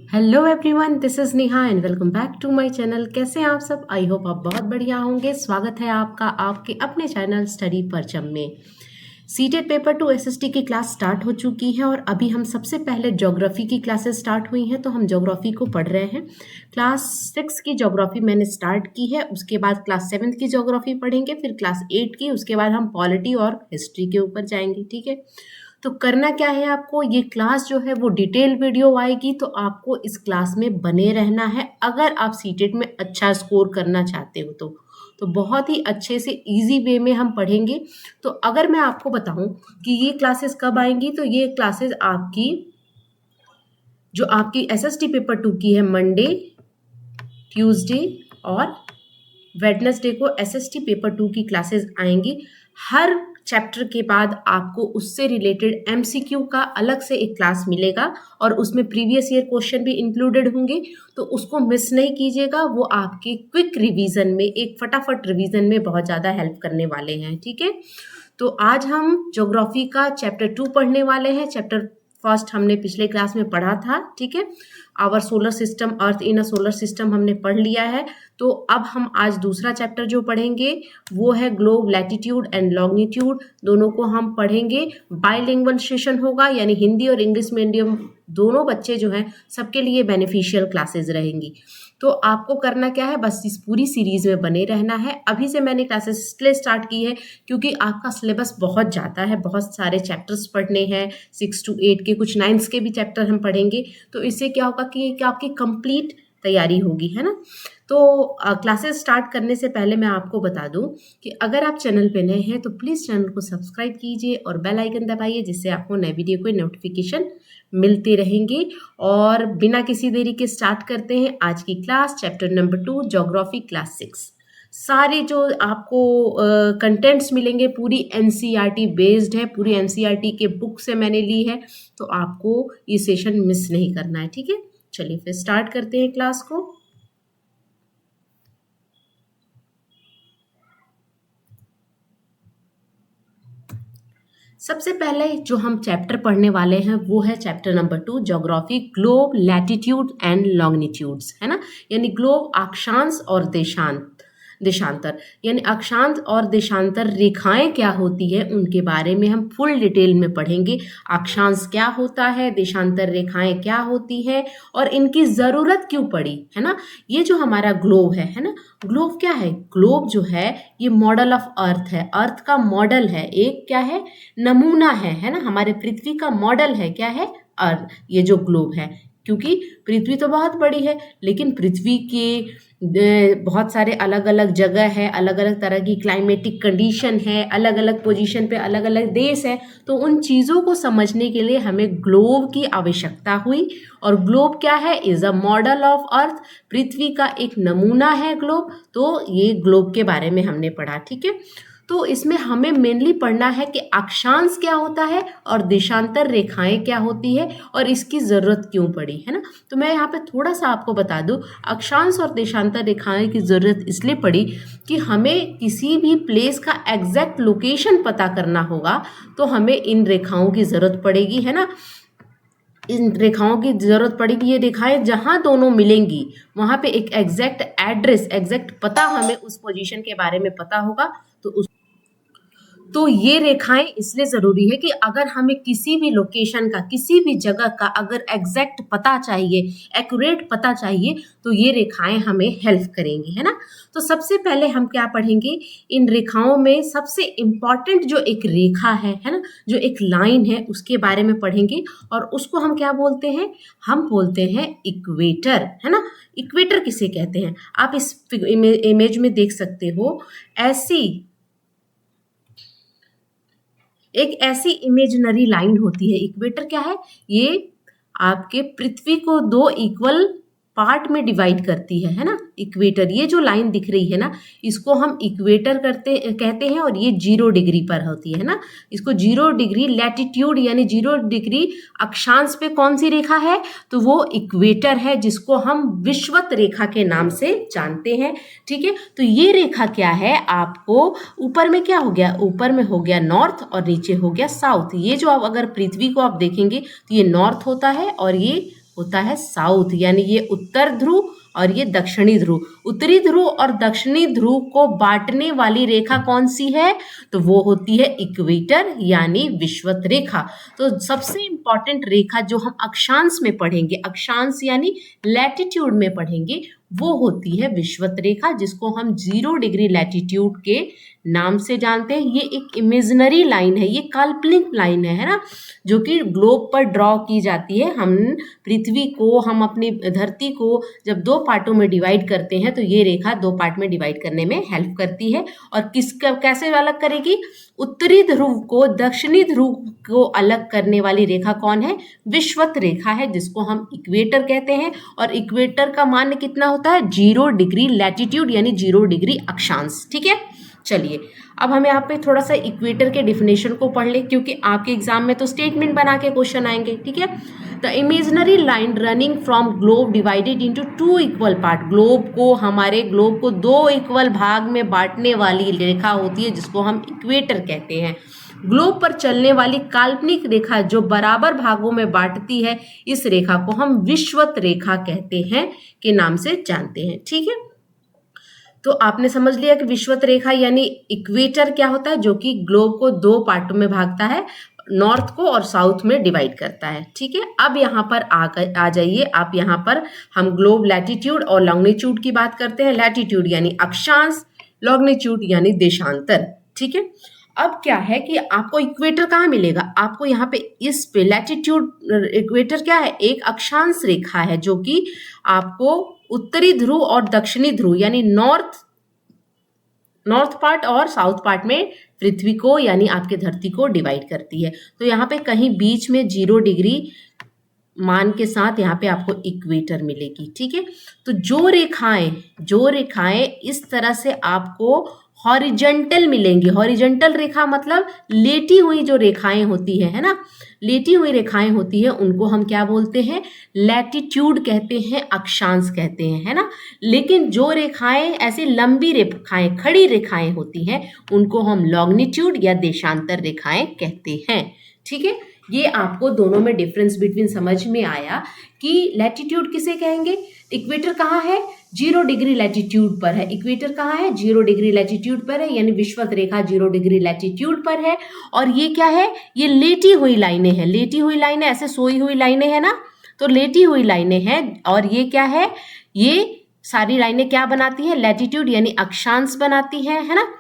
Hello everyone, this is Neha and welcome back to my channel. कैसे हैं आप सब? आई होप आप बहुत बढ़िया होंगे। स्वागत है आपका आपके अपने चैनल स्टडी परचम में। सीटेट पेपर 2 एसएसटी की क्लास स्टार्ट हो चुकी है और अभी हम सबसे पहले ज्योग्राफी की क्लासेस स्टार्ट हुई हैं, तो हम ज्योग्राफी को पढ़ रहे हैं। क्लास 6 की ज्योग्राफी मैंने स्टार्ट की है, उसके बाद क्लास 7 की ज्योग्राफी पढ़ेंगे, फिर क्लास 8 की, उसके बाद हम पॉलिटी और हिस्ट्री के ऊपर जाएंगे। ठीक है, तो करना क्या है आपको, ये क्लास जो है वो डिटेल वीडियो आएगी, तो आपको इस क्लास में बने रहना है अगर आप सीटेट में अच्छा स्कोर करना चाहते हो तो बहुत ही अच्छे से इजी वे में हम पढ़ेंगे। तो अगर मैं आपको बताऊं कि ये क्लासेस कब आएंगी, तो ये क्लासेस आपकी जो आपकी एसएसटी पेपर 2 की है, मंडे, ट्यूसडे और वेडनेसडे को एसएसटी पेपर 2 की क्लासेस आएंगी। हर चैप्टर के बाद आपको उससे रिलेटेड एमसीक्यू का अलग से एक क्लास मिलेगा और उसमें प्रीवियस ईयर क्वेश्चन भी इंक्लूडेड होंगे, तो उसको मिस नहीं कीजिएगा। वो आपके क्विक रिवीजन में, एक फटाफट रिवीजन में बहुत ज़्यादा हेल्प करने वाले हैं। ठीक है, तो आज हम ज्योग्राफी का चैप्टर 2 पढ़ने वाले हैं। चैप्टर फर्स्ट हमने पिछले क्लास में पढ़ा था। ठीक है, our solar system, earth in a solar system हमने पढ़ लिया है। तो अब हम आज दूसरा चैप्टर जो पढ़ेंगे वो है ग्लोब, लैटिट्यूड एंड लॉन्गिट्यूड। दोनों को हम पढ़ेंगे। बाइलिंगुअल सेशन होगा, यानी हिंदी और इंग्लिश मीडियम दोनों बच्चे जो हैं सबके लिए बेनिफिशियल क्लासेस रहेंगी। तो आपको करना क्या है, बस इस पूरी सीरीज में बने रहना है। अभी से मैंने क्लासेस इसलिए स्टार्ट की है क्योंकि आपका सिलेबस बहुत ज़्यादा है, बहुत सारे चैप्टर्स पढ़ने हैं। 6 to 8 के, कुछ 9 के भी चैप्टर हम पढ़ेंगे, तो इससे क्या होगा कि आपकी कंप्लीट तैयारी होगी, है ना। तो क्लासेस स्टार्ट करने से पहले मैं आपको बता दूं कि अगर आप चैनल पे नए हैं तो प्लीज़ चैनल को सब्सक्राइब कीजिए और बेल आइकन दबाइए, जिससे आपको नए वीडियो के नोटिफिकेशन मिलते रहेंगे। और बिना किसी देरी के स्टार्ट करते हैं आज की class, chapter number 2, geography, class 6। सारे जो आपको कंटेंट्स मिलेंगे पूरी एनसीईआरटी बेस्ड है, पूरी एनसीईआरटी के बुक से मैंने ली है, तो आपको ये सेशन मिस नहीं करना है। ठीक है, चलिए फिर स्टार्ट करते हैं क्लास को। सबसे पहले जो हम चैप्टर पढ़ने वाले हैं वो है chapter number 2, geography, globe, latitude and longitudes, है ना। यानी ग्लोब अक्षांश और देशांतर, यानी अक्षांश और देशांतर रेखाएं क्या होती है उनके बारे में हम फुल डिटेल में पढ़ेंगे। अक्षांश क्या होता है, देशांतर रेखाएं क्या होती हैं और इनकी ज़रूरत क्यों पड़ी, है ना। ये जो हमारा ग्लोब है ना, ग्लोब क्या है? ग्लोब जो है ये मॉडल ऑफ अर्थ है, अर्थ का मॉडल है, एक क्या है, नमूना है ना। हमारे पृथ्वी का मॉडल है, क्या है? अर्थ, ये जो ग्लोब है। क्योंकि पृथ्वी तो बहुत बड़ी है, लेकिन पृथ्वी के बहुत सारे अलग अलग जगह है, अलग अलग तरह की क्लाइमेटिक कंडीशन है, अलग अलग पोजीशन पे अलग अलग देश है। तो उन चीज़ों को समझने के लिए हमें ग्लोब की आवश्यकता हुई। और ग्लोब क्या है? Is a model of Earth, पृथ्वी का एक नमूना है ग्लोब। तो ये ग्लोब के बारे में हमने पढ़ा। ठीक है, तो इसमें हमें मेनली पढ़ना है कि अक्षांश क्या होता है और देशांतर रेखाएं क्या होती है और इसकी ज़रूरत क्यों पड़ी, है ना। तो मैं यहाँ पे थोड़ा सा आपको बता दूं, अक्षांश और देशांतर रेखाएं की ज़रूरत इसलिए पड़ी कि हमें किसी भी प्लेस का एग्जैक्ट लोकेशन पता करना होगा, तो हमें इन रेखाओं की ज़रूरत पड़ेगी, है ना। इन रेखाओं की जरूरत पड़ेगी। ये रेखाएं जहां दोनों मिलेंगी वहां पे एक एग्जैक्ट एड्रेस, एग्जैक्ट पता हमें उस पोजीशन के बारे में पता होगा। तो ये रेखाएं इसलिए ज़रूरी है कि अगर हमें किसी भी लोकेशन का, किसी भी जगह का अगर एग्जैक्ट पता चाहिए, एक्यूरेट पता चाहिए, तो ये रेखाएं हमें हेल्प करेंगी, है ना। तो सबसे पहले हम क्या पढ़ेंगे, इन रेखाओं में सबसे इम्पॉर्टेंट जो एक रेखा है ना, जो एक लाइन है, उसके बारे में पढ़ेंगे। और उसको हम क्या बोलते हैं? हम बोलते हैं इक्वेटर, है ना। इक्वेटर किसे कहते हैं? आप इस इमेज में देख सकते हो, एक ऐसी इमेजिनरी लाइन होती है। इक्वेटर क्या है? ये आपके पृथ्वी को दो इक्वल पार्ट में डिवाइड करती है ना। इक्वेटर, ये जो लाइन दिख रही है ना, इसको हम इक्वेटर कहते हैं। और ये 0 डिग्री पर होती है ना। इसको 0 डिग्री लैटिट्यूड यानी 0 डिग्री अक्षांश पे कौन सी रेखा है? तो वो इक्वेटर है, जिसको हम विषुवत रेखा के नाम से जानते हैं। ठीक है, तो ये रेखा क्या है? आपको ऊपर में क्या हो गया? ऊपर में हो गया नॉर्थ और नीचे हो गया साउथ। ये जो आप अगर पृथ्वी को आप देखेंगे तो ये नॉर्थ होता है और ये होता है साउथ, यानी ये उत्तर ध्रुव और ये दक्षिणी ध्रुव। उत्तरी ध्रुव और दक्षिणी ध्रुव को बांटने वाली रेखा कौन सी है? तो वो होती है इक्वेटर यानी विषुवत रेखा। तो सबसे इंपॉर्टेंट रेखा जो हम अक्षांश में पढ़ेंगे, अक्षांश यानी लैटिट्यूड में पढ़ेंगे, वो होती है विषुवत रेखा, जिसको हम 0 डिग्री लैटिट्यूड के नाम से जानते हैं। ये एक इमेजिनरी लाइन है, ये काल्पनिक लाइन है ना, जो कि ग्लोब पर ड्रॉ की जाती है। हम पृथ्वी को, हम अपनी धरती को जब 2 पार्टों में डिवाइड करते हैं तो ये रेखा 2 पार्ट में डिवाइड करने में हेल्प करती है। और किसका कैसे अलग करेगी? उत्तरी ध्रुव को दक्षिणी ध्रुव को अलग करने वाली रेखा कौन है? विषुवत रेखा है, जिसको हम इक्वेटर कहते हैं। और इक्वेटर का मान कितना होता है? 0 डिग्री लैटिट्यूड यानी 0 डिग्री अक्षांश। ठीक है, चलिए अब हम यहाँ पे थोड़ा सा इक्वेटर के डिफिनेशन को पढ़ ले, क्योंकि आपके एग्जाम में तो स्टेटमेंट बना के क्वेश्चन आएंगे। ठीक है, the imaginary line running from globe divided into 2 equal part. Globe को, हमारे ग्लोब को 2 इक्वल भाग में बांटने वाली रेखा होती है, जिसको हम इक्वेटर कहते हैं। ग्लोब पर चलने वाली काल्पनिक रेखा जो बराबर भागों में बांटती है, इस रेखा को हम विषुवत रेखा कहते हैं के नाम से जानते हैं। ठीक है, तो आपने समझ लिया कि विषुवत रेखा यानी इक्वेटर क्या होता है, जो कि ग्लोब को 2 पार्टों में भागता है, नॉर्थ को और साउथ में डिवाइड करता है। ठीक है, अब यहाँ पर आ जाइए आप। यहाँ पर हम ग्लोब लैटिट्यूड और लॉन्गिट्यूड की बात करते हैं। लैटिट्यूड यानी अक्षांश, लॉन्गिट्यूड यानी देशांतर। ठीक है, अब क्या है कि आपको इक्वेटर कहाँ मिलेगा? आपको यहाँ पे इस पे लैटिट्यूड, इक्वेटर क्या है? एक अक्षांश रेखा है, जो कि आपको उत्तरी ध्रुव और दक्षिणी ध्रुव यानी नॉर्थ पार्ट और साउथ पार्ट में पृथ्वी को यानी आपके धरती को डिवाइड करती है। तो यहाँ पे कहीं बीच में 0 डिग्री मान के साथ यहाँ पे आपको इक्वेटर मिलेगी। ठीक है, तो जो रेखाएं इस तरह से आपको हॉरिजॉन्टल मिलेंगी। हॉरिजॉन्टल रेखा मतलब लेटी हुई जो रेखाएं होती है ना, लेटी हुई रेखाएं होती है, उनको हम क्या बोलते हैं? लैटिट्यूड कहते हैं, अक्षांश कहते हैं, है ना। लेकिन जो रेखाएं ऐसी लंबी रेखाएं, खड़ी रेखाएं होती हैं, उनको हम लॉन्गिट्यूड या देशांतर रेखाएं कहते हैं। ठीक है, ये आपको दोनों में डिफरेंस बिटवीन समझ में आया कि लैटिट्यूड किसे कहेंगे। इक्वेटर कहाँ है? 0 डिग्री लैटिट्यूड पर है। इक्वेटर कहाँ है? 0 डिग्री लैटिट्यूड पर है, यानी विषुवत रेखा 0 डिग्री लैटिट्यूड पर है। और ये क्या है? ये लेटी हुई लाइनें हैं। लेटी हुई लाइनें, ऐसे सोई हुई लाइनें हैं ना, तो लेटी हुई लाइनें हैं। और ये क्या है? ये सारी लाइनें क्या बनाती हैं? लैटिट्यूड यानी अक्षांश बनाती है ना।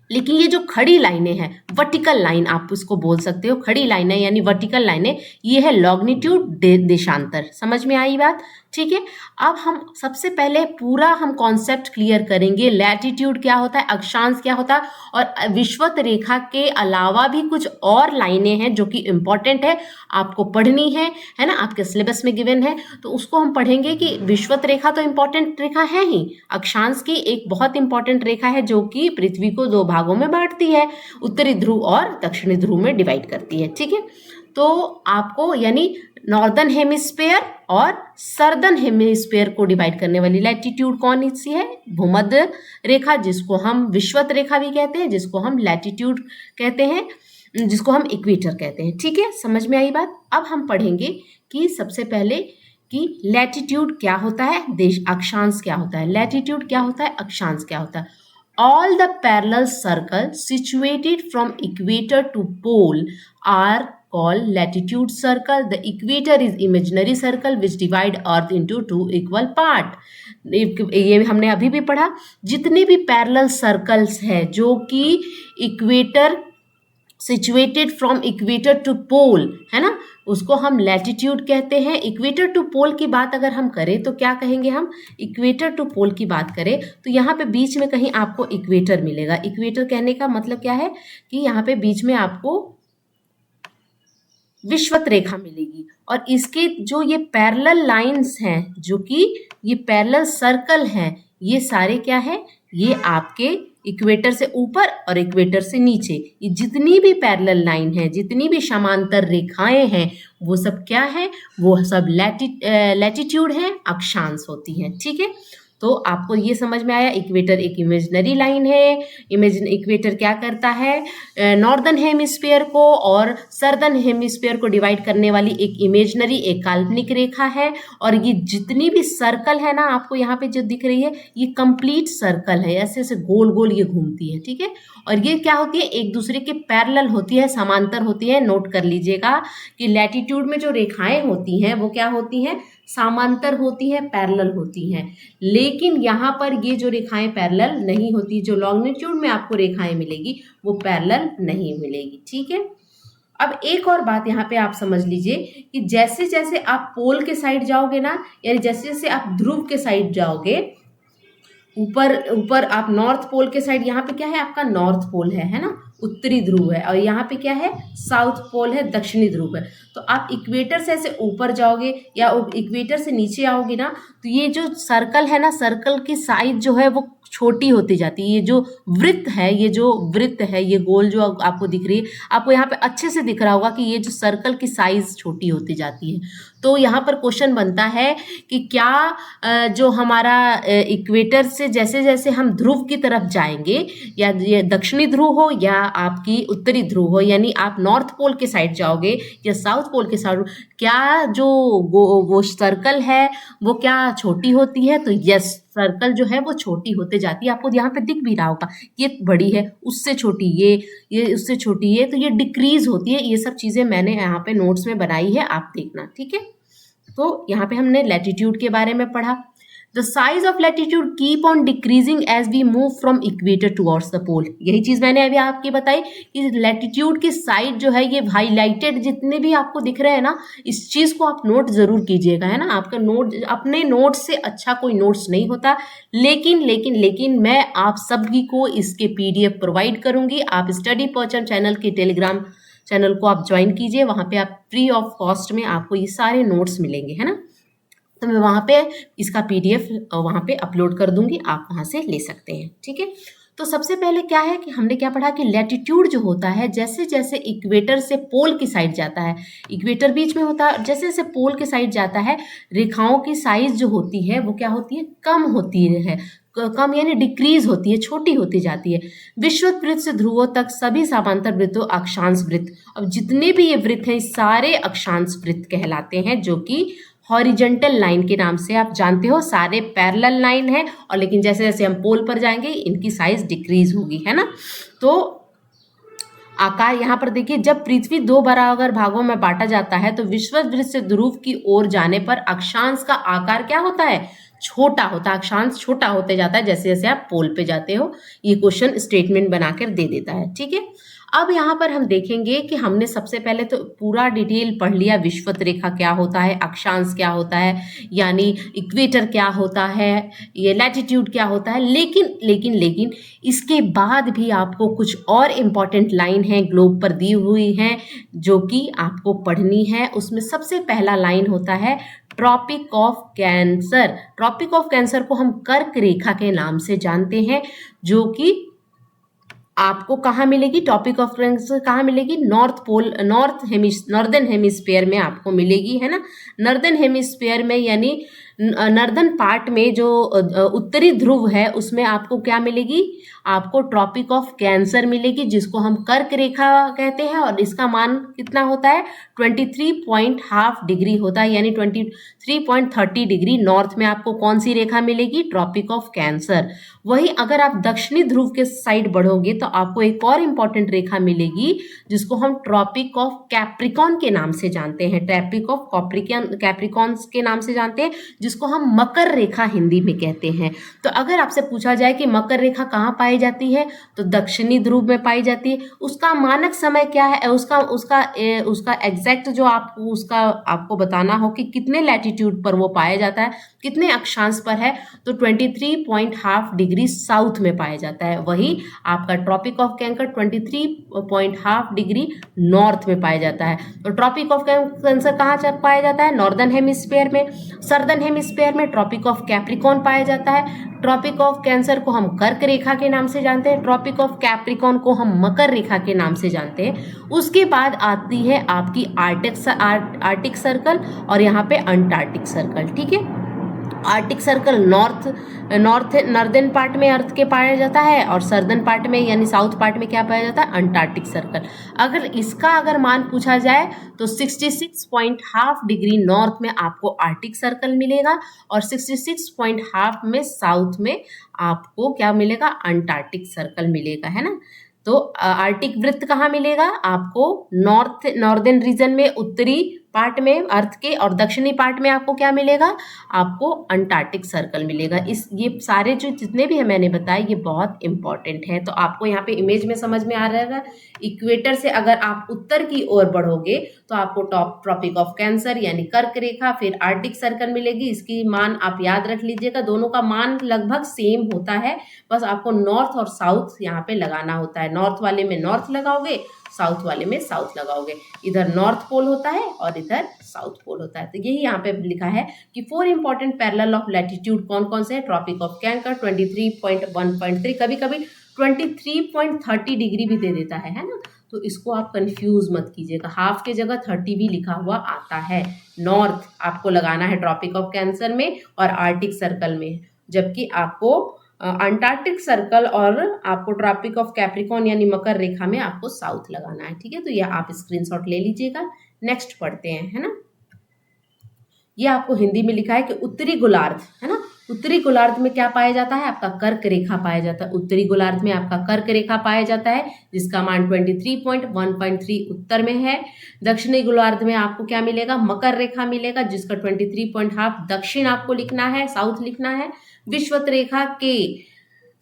लेकिन ये जो खड़ी लाइनें हैं, वर्टिकल लाइन आप उसको बोल सकते हो, खड़ी लाइनें यानी वर्टिकल लाइनें, ये है लॉन्गिट्यूड, देशांतर। समझ में आई बात? ठीक है, अब हम सबसे पहले पूरा हम कॉन्सेप्ट क्लियर करेंगे। लैटिट्यूड क्या होता है, अक्षांश क्या होता है, और विषुवत रेखा के अलावा भी कुछ और लाइनें हैं जो कि इंपॉर्टेंट है, आपको पढ़नी है ना, आपके सिलेबस में गिवन है, तो उसको हम पढ़ेंगे कि विषुवत रेखा तो इंपॉर्टेंट रेखा है ही, अक्षांश की एक बहुत इंपॉर्टेंट रेखा है जो कि पृथ्वी को 2 भागों में बांटती है, उत्तरी ध्रुव और दक्षिणी ध्रुव में डिवाइड करती है। ठीक है, तो आपको यानी नॉर्दर्न हेमिस्फेयर और सर्दर्न हेमिस्फेयर को डिवाइड करने वाली लैटिट्यूड कौन सी है? भूमध्य रेखा, जिसको हम विषुवत रेखा भी कहते हैं, जिसको हम लैटिट्यूड कहते हैं, जिसको हम इक्वेटर कहते हैं। ठीक है, समझ में आई बात? अब हम पढ़ेंगे कि सबसे पहले कि लैटिट्यूड क्या होता है, अक्षांश क्या होता है। लैटिट्यूड क्या होता है, अक्षांश क्या होता है? All the parallel circles situated from equator to pole are called latitude circle. The equator is imaginary circle which divide earth into 2 equal part. ये हमने अभी भी पढ़ा। जितने भी पैरेलल सर्कल्स हैं जो कि equator, situated from equator to pole, है ना, उसको हम लैटिट्यूड कहते हैं। इक्वेटर टू पोल की बात अगर हम करें तो क्या कहेंगे हम? इक्वेटर टू पोल की बात करें तो यहाँ पे बीच में कहीं आपको इक्वेटर मिलेगा। इक्वेटर कहने का मतलब क्या है कि यहाँ पे बीच में आपको विषुवत रेखा मिलेगी, और इसके जो ये पैरेलल लाइंस हैं, जो कि ये पैरेलल सर्कल हैं, ये सारे क्या है? ये आपके इक्वेटर से ऊपर और इक्वेटर से नीचे, ये जितनी भी पैरेलल लाइन है, जितनी भी समांतर रेखाएं हैं, वो सब क्या है? वो सब लैटिट्यूड है, अक्षांश होती हैं। ठीक है, तो आपको ये समझ में आया, इक्वेटर एक इमेजिनरी लाइन है। इक्वेटर क्या करता है, नॉर्दर्न हेमिस्फीयर को और सर्दर्न हेमिस्फीयर को डिवाइड करने वाली एक इमेजिनरी, एक काल्पनिक रेखा है। और ये जितनी भी सर्कल है ना, आपको यहाँ पे जो दिख रही है, ये कंप्लीट सर्कल है, ऐसे ऐसे गोल गोल ये घूमती है, ठीक है। और ये क्या होती है, एक दूसरे के पैरेलल होती है, समांतर होती है। नोट कर लीजिएगा कि लैटिट्यूड में जो रेखाएं होती हैं वो क्या होती हैं, समांतर होती हैं, पैरेलल होती हैं। लेकिन यहाँ पर ये जो रेखाएं पैरेलल नहीं होती, जो लॉन्गिट्यूड में आपको रेखाएं मिलेगी वो पैरेलल नहीं मिलेगी, ठीक है। अब एक और बात यहाँ पे आप समझ लीजिए कि जैसे जैसे आप पोल के साइड जाओगे ना, यानी जैसे जैसे आप ध्रुव के साइड जाओगे, ऊपर ऊपर आप नॉर्थ पोल के साइड, यहाँ पे क्या है आपका नॉर्थ पोल है ना, उत्तरी ध्रुव है। और यहाँ पे क्या है, साउथ पोल है, दक्षिणी ध्रुव है। तो आप इक्वेटर से ऐसे ऊपर जाओगे या इक्वेटर से नीचे आओगे ना, तो ये जो सर्कल है ना, सर्कल की साइज जो है वो छोटी होती जाती है। ये जो वृत्त है, ये गोल जो आपको दिख रही है, आपको यहाँ पे अच्छे से दिख रहा होगा कि ये जो सर्कल की साइज छोटी होती जाती है। तो यहाँ पर क्वेश्चन बनता है कि क्या जो हमारा इक्वेटर से जैसे जैसे हम ध्रुव की तरफ जाएंगे, या ये दक्षिणी ध्रुव हो या आपकी उत्तरी ध्रुव हो, यानी आप नॉर्थ पोल के साइड जाओगे या साउथ पोल के साइड, क्या जो वो सर्कल है वो क्या छोटी होती है? तो यस, सर्कल जो है वो छोटी होते जाती है। आपको यहाँ पे दिख भी रहा होगा, ये बड़ी है, उससे छोटी ये उससे छोटी है, तो ये डिक्रीज होती है। ये सब चीज़ें मैंने यहाँ पे नोट्स में बनाई है, आप देखना, ठीक है। तो यहाँ पे हमने लैटिट्यूड के बारे में पढ़ा। The size of latitude keep on decreasing as we move from equator towards the pole. यही चीज मैंने अभी आपकी बताई कि लैटिट्यूड की साइज जो है, ये हाईलाइटेड जितने भी आपको दिख रहे हैं ना, इस चीज को आप नोट जरूर कीजिएगा, है ना। आपका नोट, अपने नोट से अच्छा कोई नोट्स नहीं होता। लेकिन मैं आप सभी को इसके PDF प्रोवाइड करूंगी। आप स्टडी परचम चैनल के टेलीग्राम चैनल को आप ज्वाइन कीजिए, वहाँ पे आप फ्री ऑफ कॉस्ट में आपको ये सारे नोट्स मिलेंगे, है ना। तो मैं वहाँ पे इसका PDF वहाँ पे अपलोड कर दूंगी, आप वहाँ से ले सकते हैं, ठीक है। तो सबसे पहले क्या है कि हमने क्या पढ़ा कि लैटिट्यूड जो होता है, जैसे जैसे इक्वेटर से पोल की साइड जाता है, इक्वेटर बीच में होता है, जैसे जैसे पोल के साइड जाता है, रेखाओं की साइज जो होती है वो क्या होती है, कम होती है, कम यानी डिक्रीज होती है, छोटी होती जाती है। विषुवत वृत्त से ध्रुवों तक सभी समांतर वृत्तों अक्षांश वृत्त, अब जितने भी ये वृत्त हैं सारे अक्षांश वृत्त कहलाते हैं, जो कि हॉरिजेंटल लाइन के नाम से आप जानते हो। सारे पैरेलल लाइन है, और लेकिन जैसे जैसे हम पोल पर जाएंगे इनकी साइज डिक्रीज होगी, है ना। तो आकार यहाँ पर देखिए, जब पृथ्वी 2 बराबर भागों में बांटा जाता है तो विषुवत वृत्त से ध्रुव की ओर जाने पर अक्षांश का आकार क्या होता है, छोटा होता है। अक्षांश छोटा होते जाता है जैसे जैसे आप पोल पे जाते हो। ये क्वेश्चन स्टेटमेंट बनाकर दे देता है, ठीक है। अब यहाँ पर हम देखेंगे कि हमने सबसे पहले तो पूरा डिटेल पढ़ लिया, विषुवत रेखा क्या होता है, अक्षांश क्या होता है, यानी इक्वेटर क्या होता है, ये लैटिट्यूड क्या होता है। लेकिन इसके बाद भी आपको कुछ और इम्पॉर्टेंट लाइन है ग्लोब पर दी हुई हैं जो कि आपको पढ़नी है। उसमें सबसे पहला लाइन होता है tropic of cancer. Tropic of cancer को हम कर्क रेखा के नाम से जानते हैं, जो कि आपको कहाँ मिलेगी, टॉपिक ऑफ कैंसर कहाँ मिलेगी, नॉर्दर्न हेमिस्फीयर में आपको मिलेगी, है ना। नॉर्दर्न हेमिस्फीयर में यानी नॉर्दर्न पार्ट में जो उत्तरी ध्रुव है उसमें आपको क्या मिलेगी, आपको ट्रॉपिक ऑफ कैंसर मिलेगी, जिसको हम कर्क रेखा कहते हैं। और इसका मान कितना होता है, 23.5 डिग्री होता है, यानी 23.30 डिग्री नॉर्थ में आपको कौन सी रेखा मिलेगी, ट्रॉपिक ऑफ कैंसर। वही अगर आप दक्षिणी ध्रुव के साइड बढ़ोगे तो आपको एक और इम्पॉर्टेंट रेखा मिलेगी जिसको हम ट्रॉपिक ऑफ कैप्रिकॉन के नाम से जानते हैं, ट्रॉपिक ऑफ कैप्रिकॉन के नाम से जानते हैं, जिसको हम मकर रेखा हिंदी में कहते हैं। तो अगर आपसे पूछा जाए कि मकर रेखा कहाँ पाई जाती है, तो दक्षिणी ध्रुव में पाई जाती है। उसका मानक समय क्या है, उसका एग्जैक्ट जो आपको बताना हो कि कितने लैटिट्यूड पर वो पाया जाता है, कितने अक्षांश पर है, तो 23.5 डिग्री साउथ में पाया जाता है। वही आपका tropic of cancer 23.5 degree north में पाया जाता है। तो ट्रॉपिक ऑफ कैंसर कहाँ पाया जाता है, नॉर्दर्न हेमिस्फीयर में। सर्दर्न हेमिस्फीयर में ट्रॉपिक ऑफ कैप्रिकॉन पाया जाता है। ट्रॉपिक ऑफ कैंसर को हम कर्क रेखा के नाम से जानते हैं, ट्रॉपिक ऑफ कैप्रिकॉन को हम मकर रेखा के नाम से जानते हैं। उसके बाद आती है आपकी आर्टिक सर्कल और यहाँ पे अंटार्कटिक सर्कल, ठीक है। आर्टिक सर्कल नॉर्दर्न पार्ट में अर्थ के पाया जाता है, और सर्दर्न पार्ट में यानी साउथ पार्ट में क्या पाया जाता है, अंटार्कटिक सर्कल। अगर मान पूछा जाए तो 66.5 डिग्री नॉर्थ में आपको आर्टिक सर्कल मिलेगा, और 66.5 में साउथ में आपको क्या मिलेगा, अंटार्कटिक सर्कल मिलेगा, है ना। तो आर्टिक वृत्त कहाँ मिलेगा आपको, नॉर्दर्न रीजन में, उत्तरी पार्ट में अर्थ के, और दक्षिणी पार्ट में आपको क्या मिलेगा, आपको अंटार्कटिक सर्कल मिलेगा। ये सारे जो जितने भी है मैंने बताए ये बहुत इंपॉर्टेंट है। तो आपको यहाँ पे इमेज में समझ में आ रहेगा, इक्वेटर से अगर आप उत्तर की ओर बढ़ोगे तो आपको ट्रॉपिक ऑफ कैंसर यानी कर्क रेखा, फिर आर्टिक सर्कल मिलेगी। इसकी मान आप याद रख लीजिएगा, दोनों का मान लगभग सेम होता है, बस आपको नॉर्थ और साउथ यहाँ पे लगाना होता है। नॉर्थ वाले में नॉर्थ लगाओगे, साउथ वाले में साउथ लगाओगे। इधर नॉर्थ पोल होता है और इधर साउथ पोल होता है। तो यही यहाँ पे लिखा है कि 4 इंपॉर्टेंट पैरेलल ऑफ लैटिट्यूड कौन कौन से हैं, ट्रॉपिक ऑफ कैंकर 23.1.3, कभी कभी 23.30 डिग्री भी दे देता है ना। तो इसको आप कंफ्यूज मत कीजिएगा, हाफ के जगह 30 भी लिखा हुआ आता है। नॉर्थ आपको लगाना है ट्रॉपिक ऑफ कैंसर में और आर्टिक सर्कल में, जबकि आपको अंटार्कटिक सर्कल और आपको ट्रॉपिक ऑफ कैप्रिकॉर्न यानी मकर रेखा में आपको साउथ लगाना है। ठीक है, तो ये आप स्क्रीनशॉट ले लीजिएगा। नेक्स्ट पढ़ते हैं, है ना। ये आपको हिंदी में लिखा है कि उत्तरी गोलार्ध, है ना, उत्तरी गोलार्ध में क्या पाया जाता है, आपका कर्क रेखा पाया जाता है। उत्तरी गोलार्ध में आपका कर्क रेखा पाया जाता है, जिसका मान 23.1.3 उत्तर में है। दक्षिणी गोलार्ध में आपको क्या मिलेगा, मकर रेखा मिलेगा, जिसका 23.5 दक्षिण आपको लिखना है, साउथ लिखना है। विषुवत रेखा के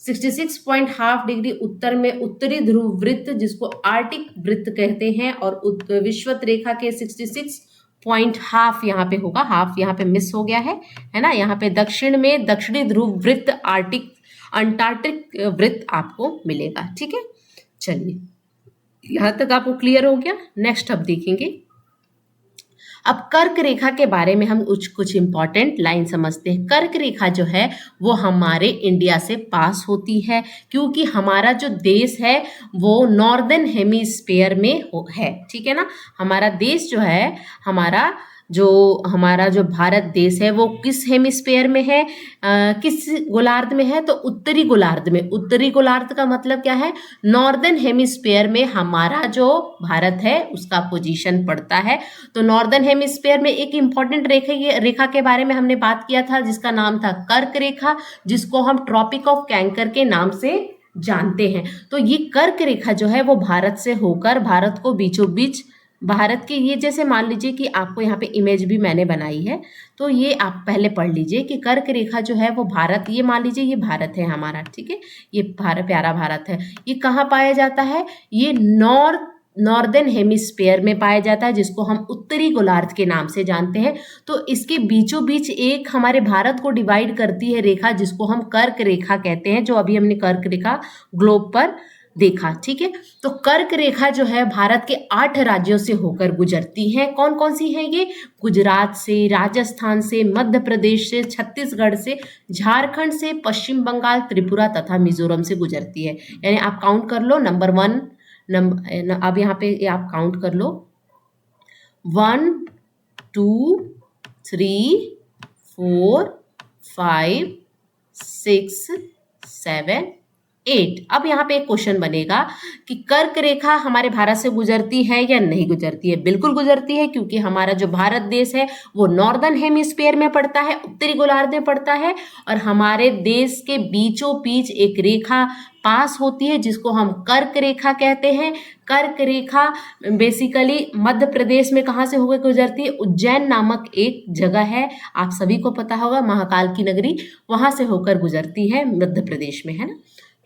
66.5 डिग्री उत्तर में उत्तरी ध्रुव वृत्त, जिसको आर्टिक वृत्त कहते हैं, और विषुवत रेखा के 66.5 यहाँ पे होगा, हाफ यहाँ पे मिस हो गया है ना। यहाँ पे दक्षिण में दक्षिणी ध्रुव वृत्त अंटार्कटिक वृत्त आपको मिलेगा। ठीक है, चलिए यहाँ तक आपको क्लियर हो गया। नेक्स्ट अब देखेंगे, अब कर्क रेखा के बारे में हम कुछ इंपॉर्टेंट लाइन समझते हैं। कर्क रेखा जो है वो हमारे इंडिया से पास होती है, क्योंकि हमारा जो देश है वो नॉर्दर्न हेमिस्फीयर में है। ठीक है ना, हमारा देश जो है, हमारा जो भारत देश है वो किस हेमिस्फीयर में है, किस गोलार्ध में है, तो उत्तरी गोलार्ध में। उत्तरी गोलार्ध का मतलब क्या है, नॉर्दर्न हेमिस्फीयर में हमारा जो भारत है उसका पोजीशन पड़ता है। तो नॉर्दर्न हेमिस्फीयर में एक इंपॉर्टेंट रेखा के बारे में हमने बात किया था, जिसका नाम था कर्क रेखा, जिसको हम ट्रॉपिक ऑफ कैंकर के नाम से जानते हैं। तो ये कर्क रेखा जो है वो भारत से होकर भारत को बीचों बीच, भारत के ये, जैसे मान लीजिए कि आपको यहाँ पे इमेज भी मैंने बनाई है, तो ये आप पहले पढ़ लीजिए कि कर्क रेखा जो है वो भारत, ये मान लीजिए ये भारत है हमारा, ठीक है, ये प्यारा भारत है। ये कहाँ पाया जाता है, ये नॉर्दर्न हेमिस्फीयर में पाया जाता है, जिसको हम उत्तरी गोलार्ध के नाम से जानते हैं। तो इसके बीचों बीच एक हमारे भारत को डिवाइड करती है रेखा, जिसको हम कर्क रेखा कहते हैं, जो अभी हमने कर्क रेखा ग्लोब पर देखा। ठीक है, तो कर्क रेखा जो है भारत के 8 राज्यों से होकर गुजरती है। कौन कौन सी है ये, गुजरात से, राजस्थान से, मध्य प्रदेश से, छत्तीसगढ़ से, झारखंड से, पश्चिम बंगाल, त्रिपुरा तथा मिजोरम से गुजरती है। यानी आप काउंट कर लो, नंबर 1 अब यहाँ पे आप काउंट कर लो, 1 2 3 4 5 6 7 8। अब यहाँ पे एक क्वेश्चन बनेगा कि कर्क रेखा हमारे भारत से गुजरती है या नहीं गुजरती है। बिल्कुल गुजरती है, क्योंकि हमारा जो भारत देश है वो नॉर्दर्न हेमिस्फीयर में पड़ता है, उत्तरी गोलार्ध में पड़ता है, और हमारे देश के बीचों बीच एक रेखा पास होती है, जिसको हम कर्क रेखा कहते हैं। कर्क रेखा बेसिकली मध्य प्रदेश में कहाँ से होकर गुजरती है, उज्जैन नामक एक जगह है, आप सभी को पता होगा, महाकाल की नगरी, वहां से होकर गुजरती है मध्य प्रदेश में, है ना।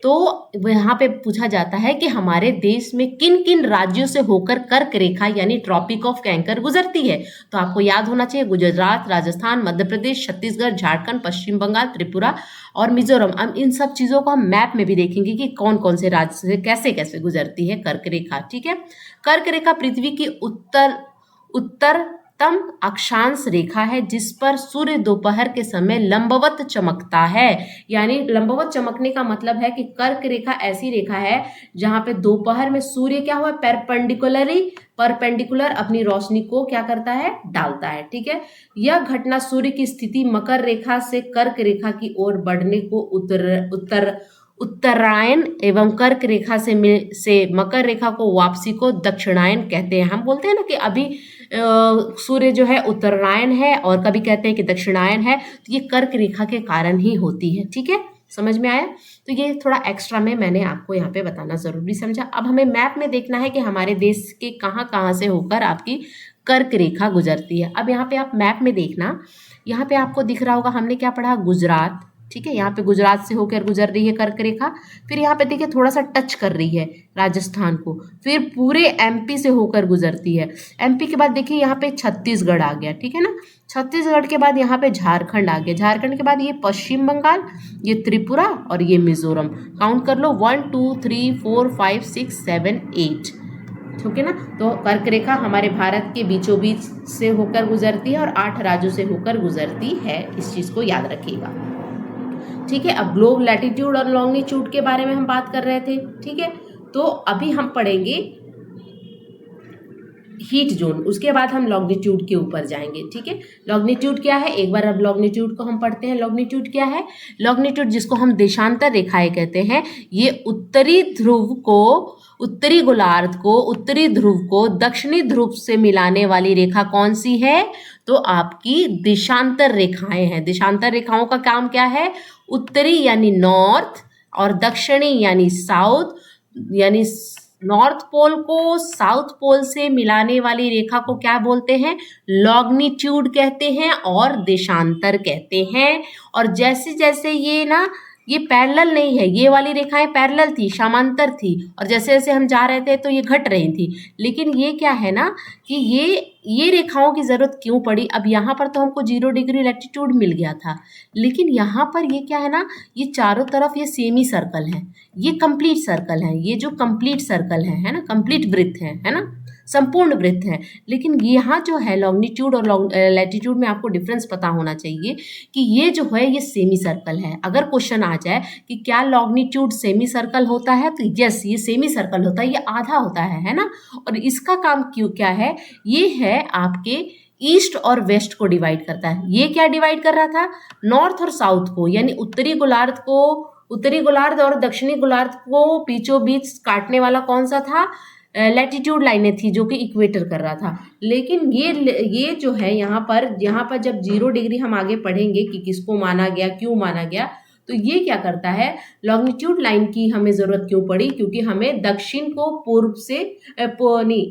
तो यहाँ पे पूछा जाता है कि हमारे देश में किन किन राज्यों से होकर कर्क रेखा यानी ट्रॉपिक ऑफ कैंकर गुजरती है। तो आपको याद होना चाहिए, गुजरात, राजस्थान, मध्य प्रदेश, छत्तीसगढ़, झारखंड, पश्चिम बंगाल, त्रिपुरा और मिजोरम। अब इन सब चीज़ों को हम मैप में भी देखेंगे कि कौन कौन से राज्य से कैसे कैसे गुजरती है कर्क रेखा। ठीक है, कर्क रेखा पृथ्वी की उत्तर तम अक्षांश रेखा है जिस पर सूर्य दोपहर के समय लंबवत चमकता है। यानी लंबवत चमकने का मतलब है कि कर्क रेखा ऐसी रेखा है जहां पे दोपहर में सूर्य क्या हुआ, परपेंडिकुलर अपनी रोशनी को क्या करता है, डालता है। ठीक है, यह घटना सूर्य की स्थिति मकर रेखा से कर्क रेखा की ओर बढ़ने को उत्तरायण एवं कर्क रेखा से मकर रेखा को वापसी को दक्षिणायन कहते हैं। हम बोलते हैं ना कि अभी सूर्य जो है उत्तरायण है और कभी कहते हैं कि दक्षिणायन है, तो ये कर्क रेखा के कारण ही होती है। ठीक है, समझ में आया? तो ये थोड़ा एक्स्ट्रा में मैंने आपको यहाँ पे बताना जरूरी समझा। अब हमें मैप में देखना है कि हमारे देश के कहाँ कहाँ से होकर आपकी कर्क रेखा गुजरती है। अब यहाँ पे आप मैप में देखना, यहाँ पे आपको दिख रहा होगा हमने क्या पढ़ा, गुजरात। ठीक है, यहाँ पे गुजरात से होकर गुजर रही है कर्क रेखा। फिर यहाँ पे देखिए थोड़ा सा टच कर रही है राजस्थान को, फिर पूरे एमपी से होकर गुजरती है। एमपी के बाद देखिए यहाँ पे छत्तीसगढ़ आ गया। ठीक है ना, छत्तीसगढ़ के बाद यहाँ पे झारखंड आ गया, झारखंड के बाद ये पश्चिम बंगाल, ये त्रिपुरा और ये मिजोरम। काउंट कर लो, 1 2 3 4 5 6 7 8। ठीक है ना, तो कर्क रेखा हमारे भारत के बीचों बीच से होकर गुजरती है और 8 राज्यों से होकर गुजरती है। इस चीज को याद रखिएगा। ठीक है, अब ग्लोब लैटिट्यूड और लॉन्गिट्यूड के बारे में हम बात कर रहे थे। ठीक है, तो अभी हम पढ़ेंगे हीट जोन, उसके बाद हम लॉन्गिट्यूड के ऊपर जाएंगे। ठीक है, लॉन्गिट्यूड क्या है, एक बार अब लॉन्गिट्यूड को हम पढ़ते हैं। लॉन्गिट्यूड क्या है? लॉन्गिट्यूड जिसको हम देशांतर रेखाएं कहते हैं, ये उत्तरी गोलार्ध को उत्तरी ध्रुव को दक्षिणी ध्रुव से मिलाने वाली रेखा कौन सी है? तो आपकी देशांतर रेखाएं हैं। देशांतर रेखाओं का काम क्या है? उत्तरी यानी नॉर्थ और दक्षिणी यानी साउथ, यानी नॉर्थ पोल को साउथ पोल से मिलाने वाली रेखा को क्या बोलते हैं? लॉन्गिट्यूड कहते हैं और देशांतर कहते हैं। और जैसे जैसे ये पैरेलल नहीं है, ये वाली रेखाएं पैरेलल थी, समांतर थी, और जैसे जैसे हम जा रहे थे तो ये घट रही थी। लेकिन ये क्या है ना कि ये रेखाओं की जरूरत क्यों पड़ी? अब यहाँ पर तो हमको 0 डिग्री लैटिट्यूड मिल गया था, लेकिन यहाँ पर ये क्या है ना, ये चारों तरफ ये सेमी सर्कल है, ये कंप्लीट सर्कल है, ये जो कंप्लीट सर्कल है ना, कंप्लीट वृत्त है ना, संपूर्ण वृत्त है। लेकिन यहाँ जो है लॉन्गिट्यूड और लैटिट्यूड में आपको डिफरेंस पता होना चाहिए कि ये जो है ये सेमी सर्कल है। अगर क्वेश्चन आ जाए कि क्या लॉन्गिट्यूड सेमी सर्कल होता है, तो यस, ये सेमी सर्कल होता है, ये आधा होता है ना। और इसका काम क्या है? ये है आपके ईस्ट और वेस्ट को डिवाइड करता है। ये क्या डिवाइड कर रहा था? नॉर्थ और साउथ को, यानी उत्तरी गोलार्ध और दक्षिणी गोलार्ध को बीचों बीच काटने वाला कौन सा था? लैटिट्यूड लाइनें थी, जो कि इक्वेटर कर रहा था। लेकिन ये जो है यहाँ पर जब 0 डिग्री हम आगे पढ़ेंगे कि किसको माना गया, क्यों माना गया, तो ये क्या करता है, लॉन्गिट्यूड लाइन की हमें जरूरत क्यों पड़ी? क्योंकि हमें दक्षिण को पूर्व से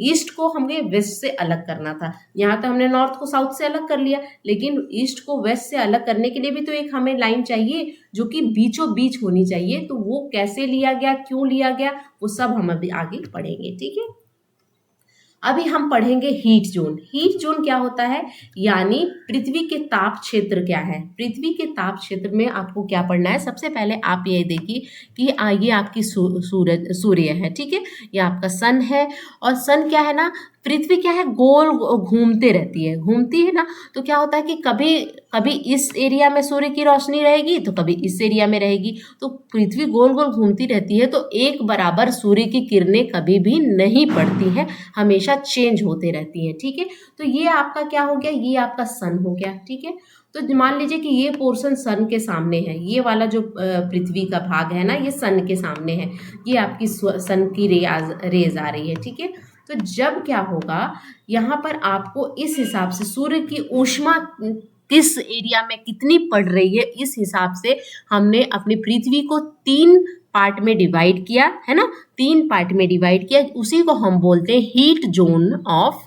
ईस्ट को हमें वेस्ट से अलग करना था। यहाँ तो हमने नॉर्थ को साउथ से अलग कर लिया, लेकिन ईस्ट को वेस्ट से अलग करने के लिए भी तो एक हमें लाइन चाहिए जो कि बीचों बीच होनी चाहिए। तो वो कैसे लिया गया, क्यों लिया गया, वो सब हम अभी आगे पढ़ेंगे। ठीक है, अभी हम पढ़ेंगे हीट जोन। हीट जोन क्या होता है, यानी पृथ्वी के ताप क्षेत्र क्या है। पृथ्वी के ताप क्षेत्र में आपको क्या पढ़ना है? सबसे पहले आप ये देखिए कि ये आपकी सूर्य है। ठीक है, ये आपका सन है, और सन क्या है ना, पृथ्वी क्या है, गोल घूमती है ना। तो क्या होता है कि कभी इस एरिया में सूर्य की रोशनी रहेगी तो कभी इस एरिया में रहेगी। तो पृथ्वी गोल गोल घूमती रहती है, तो एक बराबर सूर्य की किरणें कभी भी नहीं पड़ती हैं, हमेशा चेंज होते रहती हैं। ठीक है, तो ये आपका क्या हो गया, ये आपका सन हो गया। ठीक है, तो मान लीजिए कि ये पोर्शन सन के सामने है, ये वाला जो पृथ्वी का भाग है ना, ये सन के सामने है, ये आपकी सन की रेज आ रही है। ठीक है, तो जब क्या होगा, यहाँ पर आपको इस हिसाब से सूर्य की ऊष्मा किस एरिया में कितनी पड़ रही है, इस हिसाब से हमने अपनी पृथ्वी को 3 पार्ट में डिवाइड किया है ना, 3 पार्ट में डिवाइड किया। उसी को हम बोलते हैं हीट जोन ऑफ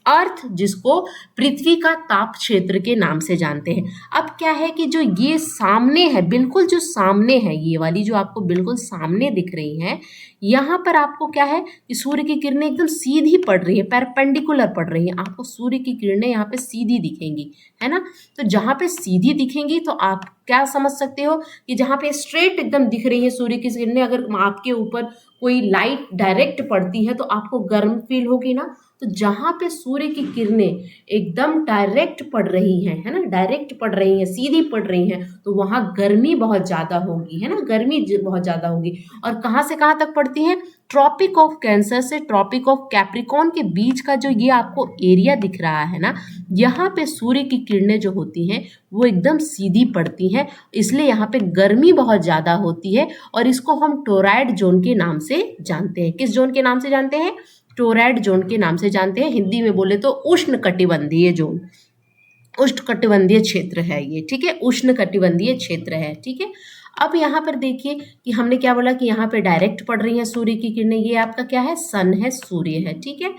अर्थ, जिसको पृथ्वी का ताप क्षेत्र के नाम से जानते हैं। अब क्या है कि जो ये सामने है, बिल्कुल जो सामने है, ये वाली जो आपको बिल्कुल सामने दिख रही है, यहाँ पर आपको क्या है कि सूर्य की किरणें एकदम सीधी पड़ रही है, परपेंडिकुलर पड़ रही है। आपको सूर्य की किरणें यहाँ पे सीधी दिखेंगी, है ना। तो जहाँ पे सीधी दिखेंगी तो आप क्या समझ सकते हो कि जहाँ पे स्ट्रेट एकदम दिख रही है सूर्य की किरणें, अगर आपके ऊपर कोई लाइट डायरेक्ट पड़ती है तो आपको गर्म फील होगी ना। तो जहाँ पे सूर्य की किरणें एकदम डायरेक्ट पड़ रही हैं, है ना, डायरेक्ट पड़ रही हैं, सीधी पड़ रही हैं, तो वहाँ गर्मी बहुत ज़्यादा होगी, है ना, गर्मी बहुत ज़्यादा होगी। और कहाँ से कहाँ तक पड़ती हैं? ट्रॉपिक ऑफ कैंसर से ट्रॉपिक ऑफ कैप्रिकॉर्न के बीच का जो ये आपको एरिया दिख रहा है ना, यहाँ पे सूर्य की किरणें जो होती हैं वो एकदम सीधी पड़ती हैं, इसलिए यहाँ पे गर्मी बहुत ज़्यादा होती है। और इसको हम टोरॉइड जोन के नाम से जानते हैं। किस जोन के नाम से जानते हैं? टोरॉइड जोन के नाम से जानते हैं। हिंदी में बोले तो उष्ण कटिबंधीय जोन, उष्ण कटिबंधीय क्षेत्र है ये, ठीक है, उष्ण कटिबंधीय क्षेत्र है, ठीक है। अब यहाँ पर देखिए कि हमने क्या बोला कि यहाँ पे डायरेक्ट पड़ रही है सूर्य की किरणें, ये आपका क्या है? सन है, सूर्य है, ठीक है।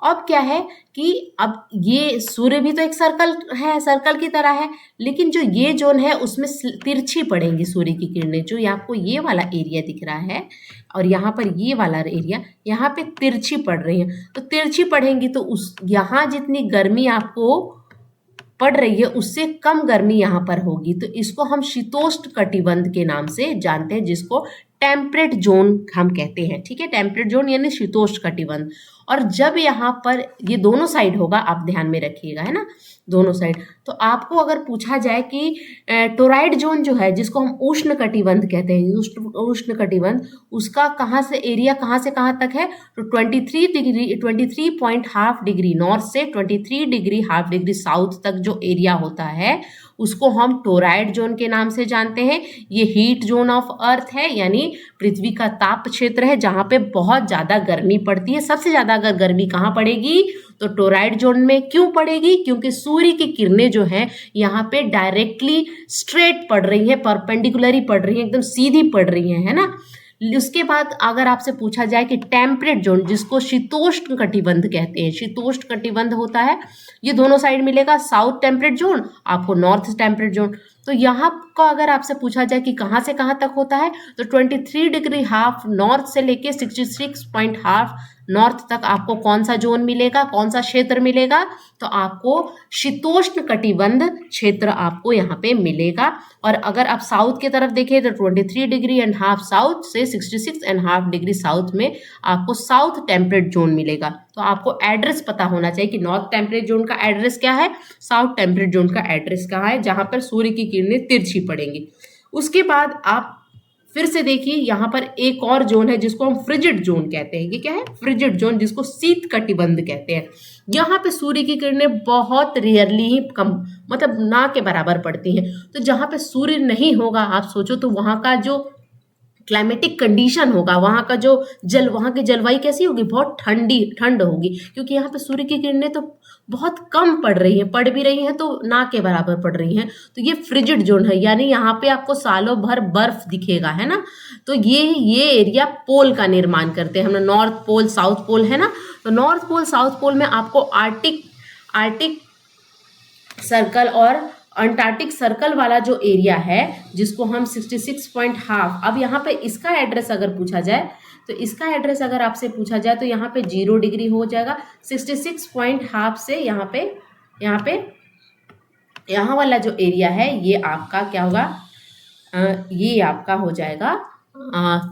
अब क्या है कि अब ये सूर्य भी तो एक सर्कल है, सर्कल की तरह है, लेकिन जो ये जोन है उसमें तिरछी पड़ेंगी सूर्य की किरणें। जो आपको ये वाला एरिया दिख रहा है और यहाँ पर ये वाला एरिया, यहाँ पे तिरछी पड़ रही है, तो तिरछी पड़ेंगी तो उस यहाँ जितनी गर्मी आपको पड़ रही है उससे कम गर्मी यहाँ पर होगी। तो इसको हम शीतोष्ण कटिबंध के नाम से जानते हैं, जिसको टेम्परेट जोन हम कहते हैं, ठीक है, टेम्परेट जोन यानी शीतोष्ण कटिबंध। और जब यहाँ पर ये दोनों साइड होगा, आप ध्यान में रखिएगा, है ना, दोनों साइड। तो आपको अगर पूछा जाए कि टोरॉइड जोन जो है, जिसको हम उष्ण कटिबंध कहते हैं, उष्ण कटिबंध, उसका कहाँ से एरिया कहाँ से कहाँ तक है? तो 23.5 डिग्री नॉर्थ से 23.5 डिग्री साउथ तक जो एरिया होता है उसको हम टोरॉइड जोन के नाम से जानते हैं। ये हीट जोन ऑफ अर्थ है, यानी पृथ्वी का ताप क्षेत्र है, जहाँ पे बहुत ज़्यादा गर्मी पड़ती है। सबसे ज़्यादा अगर गर्मी कहाँ पड़ेगी? तो टोरॉइड जोन में। क्यों पड़ेगी? क्योंकि सूर्य की किरणें जो हैं यहाँ पे डायरेक्टली स्ट्रेट पड़ रही हैं, परपेंडिकुलरी पड़ रही हैं, एकदम सीधी पड़ रही हैं, है ना। उसके बाद अगर आपसे पूछा जाए कि टेम्परेट जोन, जिसको शीतोष्ण कटिबंध कहते हैं, शीतोष्ण कटिबंध होता है, ये दोनों साइड मिलेगा, साउथ टेम्परेट जोन, आपको नॉर्थ टेम्परेट जोन। तो यहाँ का अगर आपसे पूछा जाए कि कहाँ से कहाँ तक होता है, तो 23.5 नॉर्थ से लेके 66.5 नॉर्थ तक आपको कौन सा जोन मिलेगा, कौन सा क्षेत्र मिलेगा? तो आपको शीतोष्ण कटिबंध क्षेत्र आपको यहाँ पे मिलेगा। और अगर आप साउथ की तरफ देखें तो 23.5 साउथ से 66.5 डिग्री साउथ में आपको साउथ टेम्परेट जोन मिलेगा। तो आपको एड्रेस पता होना चाहिए कि नॉर्थ टेम्परेट जोन का एड्रेस क्या है, साउथ टेम्परेट जोन का एड्रेस कहाँ है, जहाँ पर सूर्य की किरणें तिरछी पड़ेंगी। उसके बाद आप फिर से देखिए, यहाँ पर एक और जोन है जिसको हम फ्रिजिड जोन कहते हैं। ये क्या है? फ्रिजिड जोन, जिसको शीत कटिबंध कहते हैं। यहाँ पे सूर्य की किरणें बहुत रेयरली ही कम, मतलब ना के बराबर पड़ती हैं। तो जहाँ पे सूर्य नहीं होगा, आप सोचो तो वहाँ का जो क्लाइमेटिक कंडीशन होगा, वहाँ का जो वहाँ की जलवायु कैसी होगी? बहुत ठंड होगी, क्योंकि यहाँ पे सूर्य की किरणें तो बहुत कम पड़ रही हैं, पड़ भी रही हैं तो ना के बराबर पड़ रही हैं। तो ये फ्रिजिड जोन है, यानी यहाँ पे आपको सालों भर बर्फ दिखेगा, है ना। तो ये एरिया पोल का निर्माण करते हैं। हमने नॉर्थ पोल, साउथ पोल, है ना। तो नॉर्थ पोल, साउथ पोल में आपको आर्टिक सर्कल और अंटार्कटिक सर्कल वाला जो एरिया है, जिसको हम 66.5, अब यहाँ पे इसका एड्रेस अगर पूछा जाए, तो इसका एड्रेस अगर आपसे पूछा जाए तो यहाँ पे 0 डिग्री हो जाएगा। 66.5 से यहाँ वाला जो एरिया है ये आपका क्या होगा? ये आपका हो जाएगा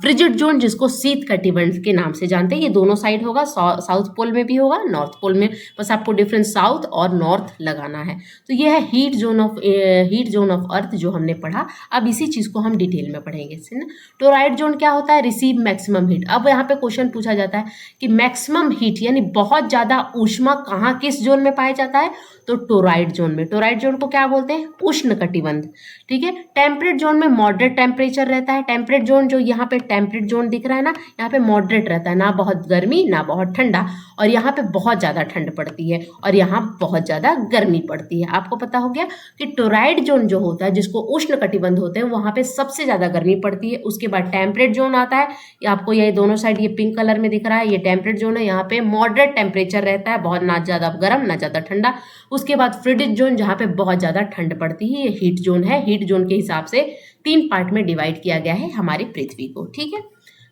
फ्रिजिड जोन, जिसको शीत कटिबंध के नाम से जानते हैं। ये दोनों साइड होगा, साउथ पोल में भी होगा, नॉर्थ पोल में, बस आपको डिफरेंस साउथ और नॉर्थ लगाना है। तो ये है हीट जोन ऑफ अर्थ जो हमने पढ़ा। अब इसी चीज़ को हम डिटेल में पढ़ेंगे, है ना। टोरॉइड जोन क्या होता है? Receive maximum heat. अब यहाँ पे क्वेश्चन पूछा जाता है कि मैक्सिमम हीट यानी बहुत ज़्यादा ऊष्मा कहाँ, किस जोन में पाया जाता है? तो टोरॉइड जोन में। टोरॉइड जोन को क्या बोलते हैं? उष्ण कटिबंध, ठीक है। टेम्परेट जोन में मॉडरेट टेम्परेचर रहता है। टेम्परेट जोन जो यहाँ पे टेम्परेट जोन दिख रहा है ना, यहाँ पे मॉडरेट रहता है, ना बहुत गर्मी ना बहुत ठंडा, और यहाँ पे बहुत ज़्यादा ठंड पड़ती है और यहाँ बहुत ज़्यादा गर्मी पड़ती है। आपको पता हो गया कि टोरॉइड जोन जो होता है, जिसको उष्ण कटिबंध होते हैं, वहाँ पे सबसे ज़्यादा गर्मी पड़ती है। उसके बाद टेम्परेट जोन आता है, ये आपको ये दोनों साइड ये पिंक कलर में दिख रहा है, ये टेम्परेट जोन है। यहाँ पे मॉडरेट टेम्परेचर रहता है, बहुत ना ज़्यादा गर्म ना ज़्यादा ठंडा। उसके बाद फ्रिजिड जोन, जहाँ पे बहुत ज़्यादा ठंड पड़ती है, ये हीट जोन है। हीट जोन के हिसाब से 3 पार्ट में डिवाइड किया गया है हमारी पृथ्वी को, ठीक है।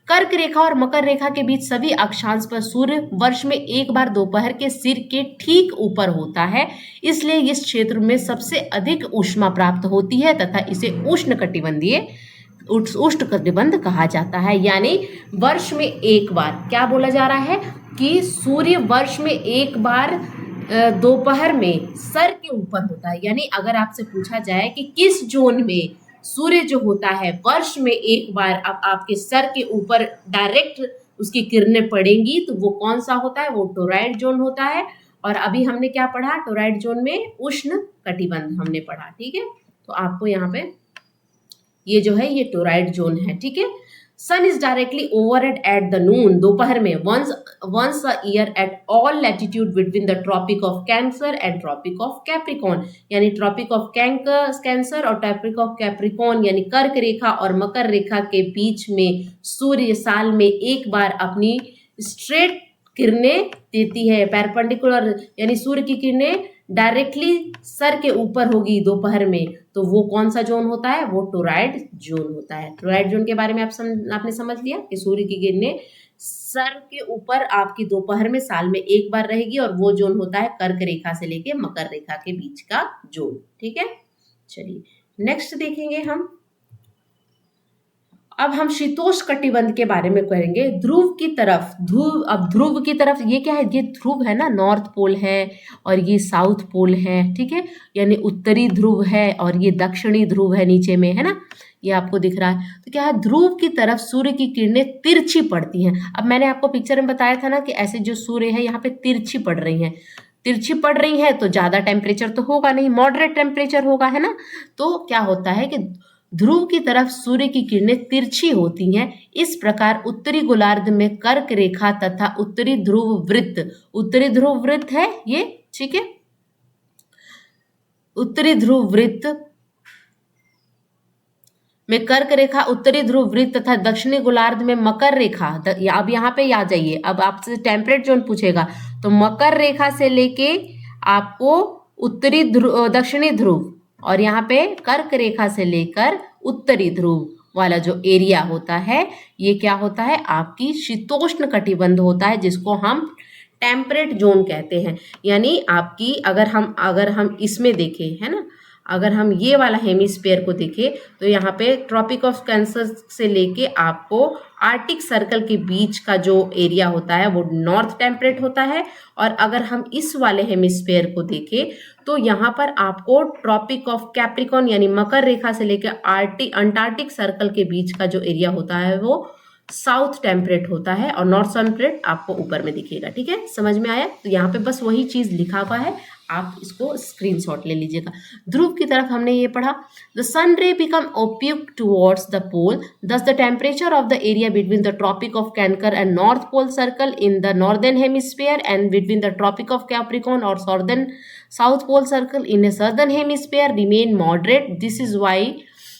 कर्क रेखा और मकर रेखा के बीच सभी अक्षांश पर सूर्य वर्ष में एक बार दोपहर के सिर के ठीक ऊपर होता है, इसलिए इस क्षेत्र में सबसे अधिक ऊष्मा प्राप्त होती है तथा इसे उष्णकटिबंध कहा जाता है। यानी वर्ष में एक बार क्या बोला जा रहा है कि सूर्य वर्ष में एक बार दोपहर में सर के ऊपर होता है। यानी अगर आपसे पूछा जाए कि किस जोन में सूर्य जो होता है वर्ष में एक बार अब आपके सर के ऊपर डायरेक्ट उसकी किरणें पड़ेंगी, तो वो कौन सा होता है, वो टोरॉइड जोन होता है। और अभी हमने क्या पढ़ा, टोरॉइड जोन में उष्ण कटिबंध हमने पढ़ा। ठीक है, तो आपको यहाँ पे ये जो है ये टोरॉइड जोन है। ठीक है, sun is directly overhead at the noon, दोपहर में once a year at all latitude between the tropic of Cancer and tropic of Capricorn। यानी ट्रॉपिक ऑफ कैंसर और ट्रॉपिक ऑफ कैप्रिकॉन यानी कर्क रेखा और मकर रेखा के बीच में सूर्य साल में एक बार अपनी स्ट्रेट किरणें देती है, परपेंडिकुलर, यानी सूर्य की किरणें डायरेक्टली सर के ऊपर होगी दोपहर में, तो वो कौन सा जोन होता है, वो टोरॉइड जोन होता है। टोरॉइड जोन के बारे में आपने समझ लिया कि सूर्य की किरणें सर के ऊपर आपकी दोपहर में साल में एक बार रहेगी, और वो जोन होता है कर्क रेखा से लेके मकर रेखा के बीच का जोन। ठीक है, चलिए नेक्स्ट देखेंगे हम। अब हम शीतोष्ण कटिबंध के बारे में करेंगे। ध्रुव की तरफ, ध्रुव की तरफ ये क्या है, ये ध्रुव है ना, नॉर्थ पोल है और ये साउथ पोल है। ठीक है, यानी उत्तरी ध्रुव है और ये दक्षिणी ध्रुव है, नीचे में है ना, ये आपको दिख रहा है। तो क्या है, ध्रुव की तरफ सूर्य की किरणें तिरछी पड़ती हैं। अब मैंने आपको पिक्चर में बताया था ना कि ऐसे जो सूर्य है यहाँ पे तिरछी पड़ रही हैं, तिरछी पड़ रही है तो ज्यादा टेम्परेचर तो होगा नहीं, मॉडरेट टेम्परेचर होगा, है ना। तो क्या होता है कि ध्रुव की तरफ सूर्य की किरणें तिरछी होती हैं। इस प्रकार उत्तरी गोलार्ध में कर्क रेखा तथा उत्तरी ध्रुव वृत्त है ये। ठीक है, उत्तरी ध्रुव वृत्त में कर्क रेखा, उत्तरी ध्रुव वृत्त तथा दक्षिणी गोलार्ध में मकर रेखा। अब यहाँ पे आ जाइए, अब आपसे टेम्परेट जोन पूछेगा तो मकर रेखा से लेके आपको उत्तरी ध्रुव, दक्षिणी ध्रुव, और यहाँ पे कर्क रेखा से लेकर उत्तरी ध्रुव वाला जो एरिया होता है, ये क्या होता है, आपकी शीतोष्ण कटिबंध होता है, जिसको हम टेम्परेट जोन कहते हैं। यानी आपकी अगर हम इसमें देखें, है ना, अगर हम ये वाला हेमिस्फीयर को देखें तो यहाँ पे ट्रॉपिक ऑफ कैंसर से लेके आपको आर्टिक सर्कल के बीच का जो एरिया होता है वो नॉर्थ टेम्परेट होता है। और अगर हम इस वाले हेमिस्फीयर को देखें तो यहाँ पर आपको ट्रॉपिक ऑफ कैप्रिकॉन यानी मकर रेखा से लेकर अंटार्कटिक सर्कल के बीच का जो एरिया होता है वो साउथ टेम्परेट होता है, और नॉर्थ टेम्परेट आपको ऊपर में दिखेगा। ठीक है, समझ में आया। तो यहाँ पे बस वही चीज लिखा हुआ है, आप इसको स्क्रीनशॉट ले लीजिएगा। ध्रुव की तरफ हमने ये पढ़ा, the sun ray become oblique towards the pole, thus the temperature of the area between the tropic of Cancer and north pole circle in the northern hemisphere and between the tropic of Capricorn और south pole circle in a southern hemisphere remain moderate. This is why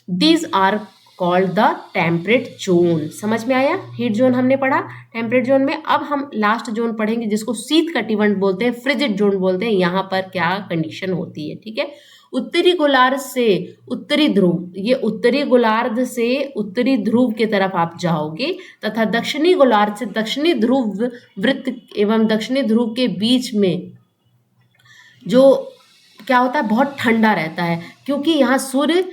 these are called the temperate zone. समझ में आया, heat zone हमने पढ़ा temperate zone में। अब हम last zone पढ़ेंगे जिसको शीत कटिबंध बोलते हैं, फ्रिजिड जोन बोलते हैं। यहाँ पर क्या कंडीशन होती है, ठीक है। उत्तरी गोलार्ध से उत्तरी ध्रुव, ये उत्तरी गोलार्ध से उत्तरी ध्रुव की तरफ आप जाओगे तथा दक्षिणी गोलार्ध से दक्षिणी ध्रुव वृत्त एवं दक्षिणी ध्रुव के बीच में जो क्या होता है, बहुत ठंडा रहता है, क्योंकि यहाँ सूर्य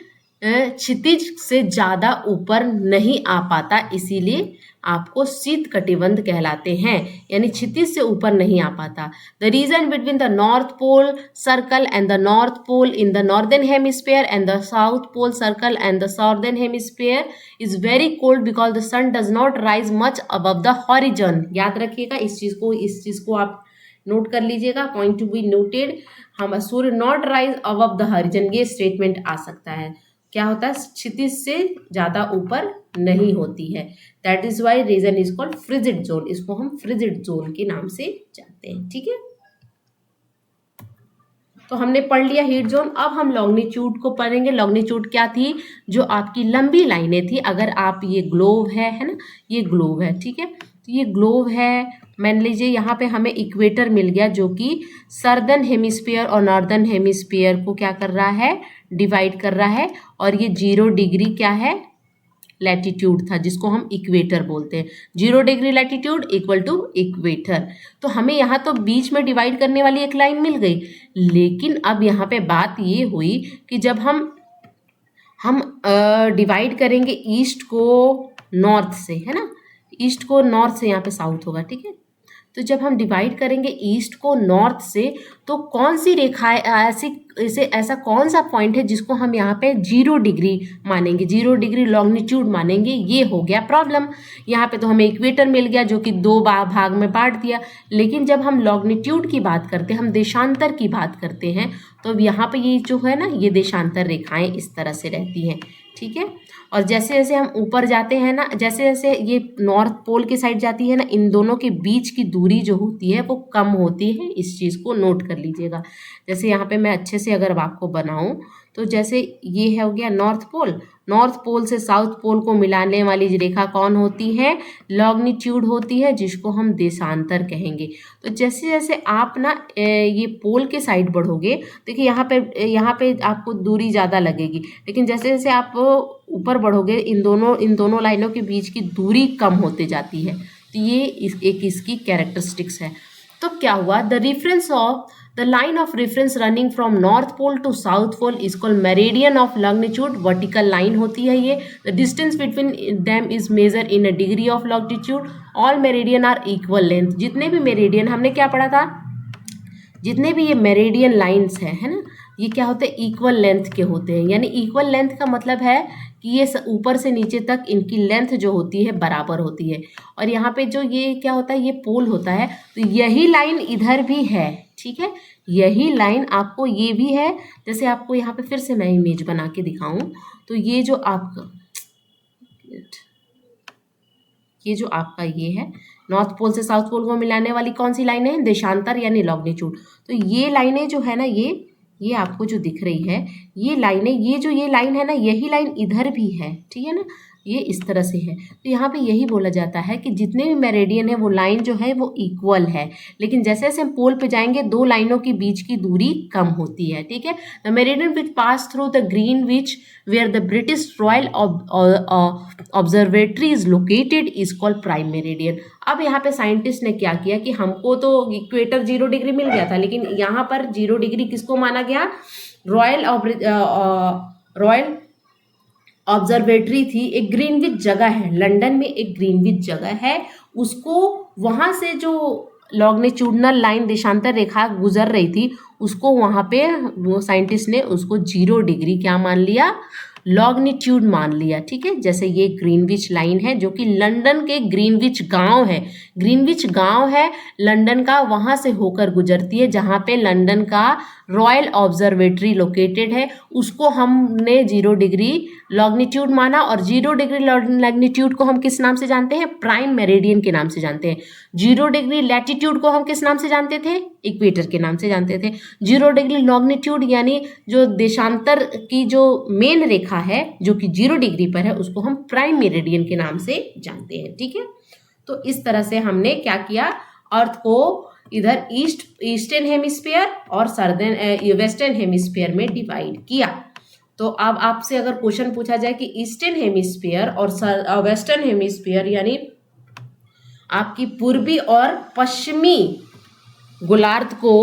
क्षितिज से ज्यादा ऊपर नहीं आ पाता, इसीलिए आपको शीत कटिबंध कहलाते हैं, यानी क्षितिज से ऊपर नहीं आ पाता। The region between the north pole circle and the north pole in the northern hemisphere and the south pole circle and the southern hemisphere is very cold because the sun does not rise much above the horizon. याद रखिएगा इस चीज को आप note कर लीजिएगा, point two be noted. हम सूर्य not rise above the horizon, ये स्टेटमेंट आ सकता है। क्या होता है, क्षितिज से ज्यादा ऊपर नहीं होती है। That is why region is called frigid zone, इसको हम फ्रिजिड जोन के नाम से जानते हैं। ठीक है, तो हमने पढ़ लिया हीट जोन। अब हम लॉन्गिट्यूड को पढ़ेंगे। लॉन्गिट्यूड क्या थी, जो आपकी लंबी लाइनें थी। अगर आप ये ग्लोब है ना, ये ग्लोब है, ठीक है, तो ये ग्लोब है, मान लीजिए यहाँ पे हमें इक्वेटर मिल गया जो कि सर्दर्न हेमिस्फीयर और नॉर्दर्न हेमिस्फीयर को क्या कर रहा है, डिवाइड कर रहा है। और ये 0 डिग्री क्या है, लैटिट्यूड था, जिसको हम इक्वेटर बोलते हैं। 0 degree latitude equal to equator. तो हमें यहाँ तो बीच में डिवाइड करने वाली एक लाइन मिल गई, लेकिन अब यहाँ पे बात ये हुई कि जब हम डिवाइड करेंगे ईस्ट को नॉर्थ से, है ना, ईस्ट को नॉर्थ से, यहाँ पे साउथ होगा, ठीक है। तो जब हम डिवाइड करेंगे ईस्ट को नॉर्थ से, तो कौन सी रेखा ऐसा कौन सा पॉइंट है जिसको हम यहाँ पे 0 डिग्री मानेंगे, 0 डिग्री लॉन्गिट्यूड मानेंगे? ये हो गया प्रॉब्लम। यहाँ पे तो हमें इक्वेटर मिल गया जो कि 2 भाग में बांट दिया, लेकिन जब हम लॉन्गिट्यूड की बात करते हैं, हम देशांतर की बात करते हैं, तो अब यहाँ पे ये जो है ना, ये देशांतर रेखाएं इस तरह से रहती हैं, ठीक है। और जैसे जैसे हम ऊपर जाते हैं ना, जैसे जैसे ये नॉर्थ पोल की साइड जाती है ना, इन दोनों के बीच की दूरी जो होती है वो कम होती है। इस चीज़ को नोट कर लीजिएगा। जैसे यहाँ पे मैं अच्छे से अगर आपको बनाऊं, तो जैसे ये हो गया नॉर्थ पोल, नॉर्थ पोल से साउथ पोल को मिलाने वाली रेखा कौन होती है? लॉन्गिट्यूड होती है, जिसको हम देशांतर कहेंगे। तो जैसे जैसे आप ना ये पोल के साइड बढ़ोगे, देखिए यहाँ पे आपको दूरी ज़्यादा लगेगी, लेकिन जैसे जैसे आप ऊपर बढ़ोगे, इन दोनों लाइनों के बीच की दूरी कम होते जाती है। तो ये इसकी कैरेक्टरिस्टिक्स है। तो क्या हुआ? The line of reference running from north pole to south pole is called meridian of longitude. Vertical line होती है ये. The distance between them is measured in a degree of longitude. All meridian are equal length. जितने भी meridian, हमने क्या पढ़ा था, जितने भी ये मेरिडियन लाइंस हैं, है ना, ये क्या होते हैं? इक्वल लेंथ के होते हैं। यानी इक्वल लेंथ का मतलब है कि ये ऊपर से नीचे तक इनकी लेंथ जो होती है बराबर होती है। और यहाँ पे जो ये क्या होता है, ये पोल होता है, तो यही लाइन इधर भी है, ठीक है। यही लाइन आपको ये भी है। जैसे आपको यहाँ पे फिर से मैं इमेज बना के दिखाऊं, तो ये जो आपका ये है, नॉर्थ पोल से साउथ पोल को मिलाने वाली कौन सी लाइन है? देशांतर यानी लॉन्गिट्यूड। तो ये लाइनें जो है ना, ये आपको जो दिख रही है, ये लाइनें, ये लाइन है ना, यही लाइन इधर भी है, ठीक है ना, ये इस तरह से है। तो यहाँ पे यही बोला जाता है कि जितने भी मेरिडियन है वो लाइन जो है वो इक्वल है, लेकिन जैसे जैसे हम पोल पे जाएंगे, 2 लाइनों के बीच की दूरी कम होती है, ठीक है। The meridian which pass through the Greenwich where the British royal observatory is located is called prime meridian. अब यहाँ पे साइंटिस्ट ने क्या किया कि हमको तो इक्वेटर 0 डिग्री मिल गया था, लेकिन यहाँ पर 0 डिग्री किसको माना गया? रॉयल ऑब्जर्वेटरी थी, एक ग्रीनविच जगह है, लंदन में एक ग्रीनविच जगह है, उसको वहाँ से जो लॉन्गिट्यूडनल लाइन देशांतर रेखा गुजर रही थी, उसको वहाँ पे वो साइंटिस्ट ने उसको 0 डिग्री क्या मान लिया? लॉन्गिट्यूड मान लिया, ठीक है। जैसे ये ग्रीनविच लाइन है जो कि लंदन के ग्रीनविच गांव है, ग्रीनविच गांव है लंदन का, वहाँ से होकर गुजरती है, जहाँ पे लंदन का रॉयल ऑब्जर्वेटरी लोकेटेड है, उसको हमने 0 डिग्री लॉन्गिट्यूड माना। और 0 डिग्री लॉन्गिट्यूड को हम किस नाम से जानते हैं? प्राइम मेरिडियन के नाम से जानते हैं। 0 डिग्री लैटिट्यूड को हम किस नाम से जानते थे? इक्वेटर के नाम से जानते थे। 0 डिग्री लॉन्गिट्यूड यानी जो देशांतर की जो मेन रेखा है जो कि 0 डिग्री पर है, उसको हम प्राइम मेरिडियन के नाम से जानते हैं, ठीक है। तो इस तरह से हमने क्या किया? अर्थ को इधर ईस्टर्न हेमिस्फीयर और वेस्टर्न हेमिस्फीयर में डिवाइड किया। तो अब आपसे अगर क्वेश्चन पूछा जाए कि ईस्टर्न हेमिस्फीयर और वेस्टर्न हेमिस्फीयर यानी आपकी पूर्वी और पश्चिमी गोलार्ध को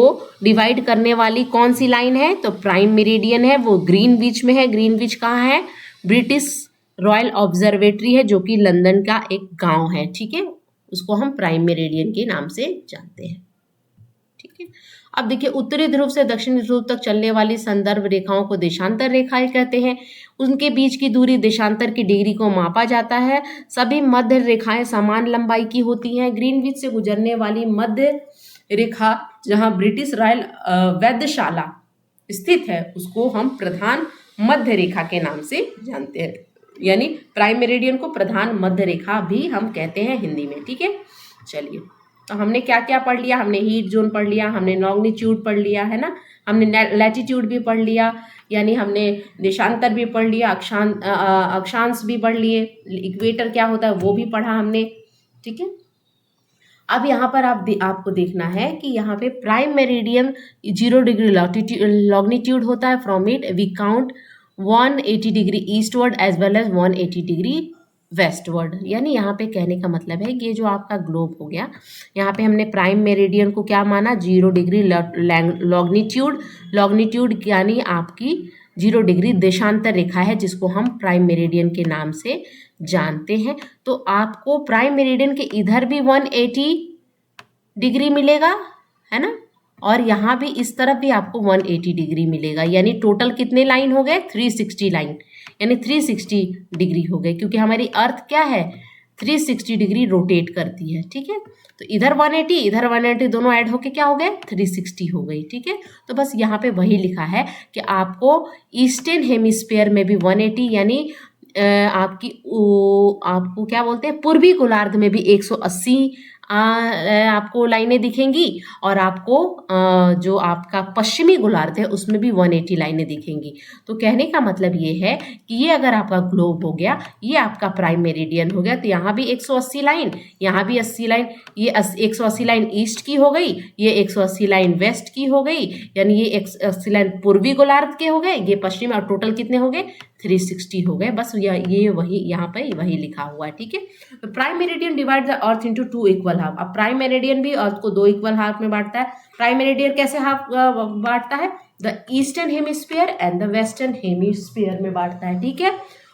डिवाइड करने वाली कौन सी लाइन है? तो प्राइम मेरिडियन है, वो ग्रीनविच में है। ग्रीनविच कहाँ है? ब्रिटिश रॉयल ऑब्जर्वेटरी है जो कि लंदन का एक गांव है, ठीक है। उसको हम प्राइम मेरिडियन के नाम से जानते हैं, ठीक है। अब देखिए, उत्तरी ध्रुव से दक्षिणी ध्रुव तक चलने वाली संदर्भ रेखाओं को देशांतर रेखाएं कहते हैं। उनके बीच की दूरी देशांतर की डिग्री को मापा जाता है। सभी मध्य रेखाएं समान लंबाई की होती हैं। ग्रीनविच से गुजरने वाली मध्य रेखा जहां ब्रिटिश रॉयल वेधशाला स्थित है, उसको हम प्रधान मध्य रेखा के नाम से जानते हैं, यानी प्राइम मेरिडियन को प्रधान मध्य रेखा भी हम कहते हैं हिंदी में, ठीक है। चलिए, तो हमने क्या क्या पढ़ लिया? हमने हीट जोन पढ़ लिया, हमने लॉन्गिट्यूड पढ़ लिया, है ना, हमने लैटिट्यूड भी पढ़ लिया, यानी हमने देशांतर भी पढ़ लिया, अक्षांश भी पढ़ लिए, इक्वेटर क्या होता है वो भी पढ़ा हमने, ठीक है। अब यहाँ पर आपको देखना है कि यहाँ पे प्राइम मेरिडियन 0 डिग्री लॉन्गिट्यूड होता है। From it we count 180 degree eastward as well as 180 degree westward. यानी यहाँ पे कहने का मतलब है कि ये जो आपका ग्लोब हो गया, यहाँ पे हमने प्राइम मेरिडियन को क्या माना, 0 डिग्री लॉन्गिट्यूड। लॉन्गिट्यूड यानी आपकी 0 डिग्री देशांतर रेखा है, जिसको हम प्राइम मेरिडियन के नाम से जानते हैं। तो आपको प्राइम मेरिडियन के इधर भी 180 डिग्री मिलेगा, है ना, और यहाँ भी इस तरफ भी आपको 180 डिग्री मिलेगा। यानी टोटल कितने लाइन हो गए, 360 लाइन, यानी 360 डिग्री हो गए, क्योंकि हमारी अर्थ क्या है, 360 डिग्री रोटेट करती है। ठीक है, तो इधर 180 इधर 180 दोनों ऐड होके क्या हो गए, 360 हो गई। ठीक है, तो बस यहाँ पे वही लिखा है कि आपको ईस्टर्न हेमिस्फीयर में भी 180 यानी आपको क्या बोलते हैं, पूर्वी गोलार्ध में भी 180 आपको लाइनें दिखेंगी, और आपको जो आपका पश्चिमी गोलार्ध है उसमें भी 180 लाइनें दिखेंगी। तो कहने का मतलब ये है कि ये अगर आपका ग्लोब हो गया, ये आपका प्राइम मेरिडियन हो गया, तो यहाँ भी 180 लाइन, यहाँ भी 80 लाइन, ये 180 लाइन ईस्ट की हो गई, ये 180 लाइन वेस्ट की हो गई, यानी ये 180 लाइन पूर्वी गोलार्ध के हो गए, ये पश्चिम, और टोटल कितने हो गए, 360 हो गए। बस ये वही यहाँ पे वही लिखा हुआ है। ठीक है, तो prime meridian divide the earth into 2 equal half. अब प्राइम मेरिडियन भी अर्थ को 2 इक्वल हाफ में बांटता है। प्राइम मेरिडियन कैसे हाफ बांटता है, the eastern hemisphere and the western hemisphere में बांटता है। ठीक है,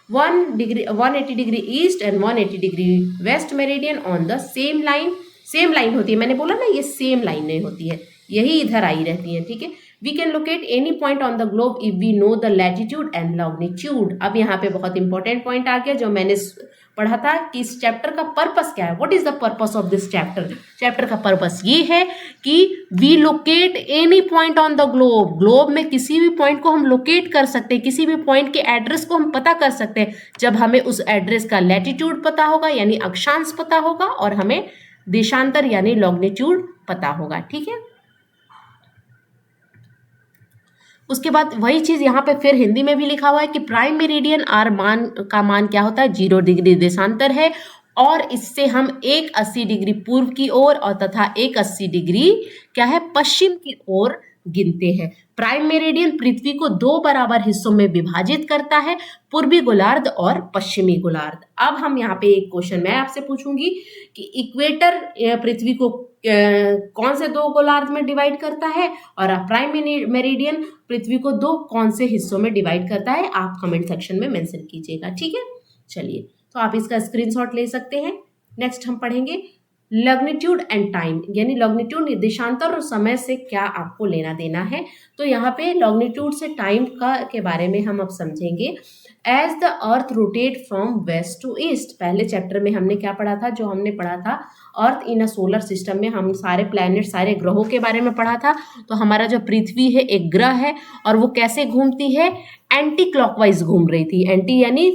180 degree east and 180 degree west meridian on the same line. Same line होती है, मैंने बोला ना ये सेम लाइनें होती है, यही इधर आई रहती है। ठीक है, we can locate any point on the globe if we know the latitude and longitude. अब यहाँ पे बहुत इंपॉर्टेंट पॉइंट आ गया जो मैंने पढ़ा था कि इस चैप्टर का पर्पस क्या है, what is the purpose of this chapter. Chapter का पर्पस ये है कि we locate any point on the globe. Globe में किसी भी पॉइंट को हम लोकेट कर सकते हैं, किसी भी पॉइंट के एड्रेस को हम पता कर सकते हैं जब हमें उस एड्रेस का लैटिट्यूड पता होगा यानी अक्षांश पता होगा, और हमें देशांतर यानी लॉन्गिट्यूड पता होगा। ठीक है, उसके बाद वही चीज यहाँ पे फिर हिंदी में भी लिखा हुआ है कि प्राइम मेरिडियन आर मान क्या होता है, 0 डिग्री देशांतर है, और इससे हम 180 डिग्री पूर्व की ओर और तथा 180 डिग्री क्या है, पश्चिम की ओर गिनते हैं। प्राइम मेरिडियन पृथ्वी को 2 बराबर हिस्सों में विभाजित करता है, पूर्वी गोलार्ध और पश्चिमी गोलार्ध। अब हम यहाँ पे एक क्वेश्चन मैं आपसे पूछूंगी कि इक्वेटर पृथ्वी को कौन से 2 गोलार्ध में डिवाइड करता है, और प्राइम मेरिडियन पृथ्वी को 2 कौन से हिस्सों में डिवाइड करता है, आप कमेंट सेक्शन में मेंशन कीजिएगा। ठीक है, चलिए, तो आप इसका स्क्रीनशॉट ले सकते हैं। नेक्स्ट हम पढ़ेंगे लॉन्गिट्यूड एंड टाइम, यानी लॉन्गिट्यूड देशांतर और समय से क्या आपको लेना देना है। तो यहाँ पे लॉन्गिट्यूड से टाइम के बारे में हम अब समझेंगे। As the earth rotate from west to east, पहले चैप्टर में हमने क्या पढ़ा था, जो हमने पढ़ा था अर्थ इन अ सोलर सिस्टम में, हम सारे प्लैनेट सारे ग्रहों के बारे में पढ़ा था। तो हमारा जो पृथ्वी है एक ग्रह है, और वो कैसे घूमती है, एंटी क्लॉकवाइज घूम रही थी। एंटी यानी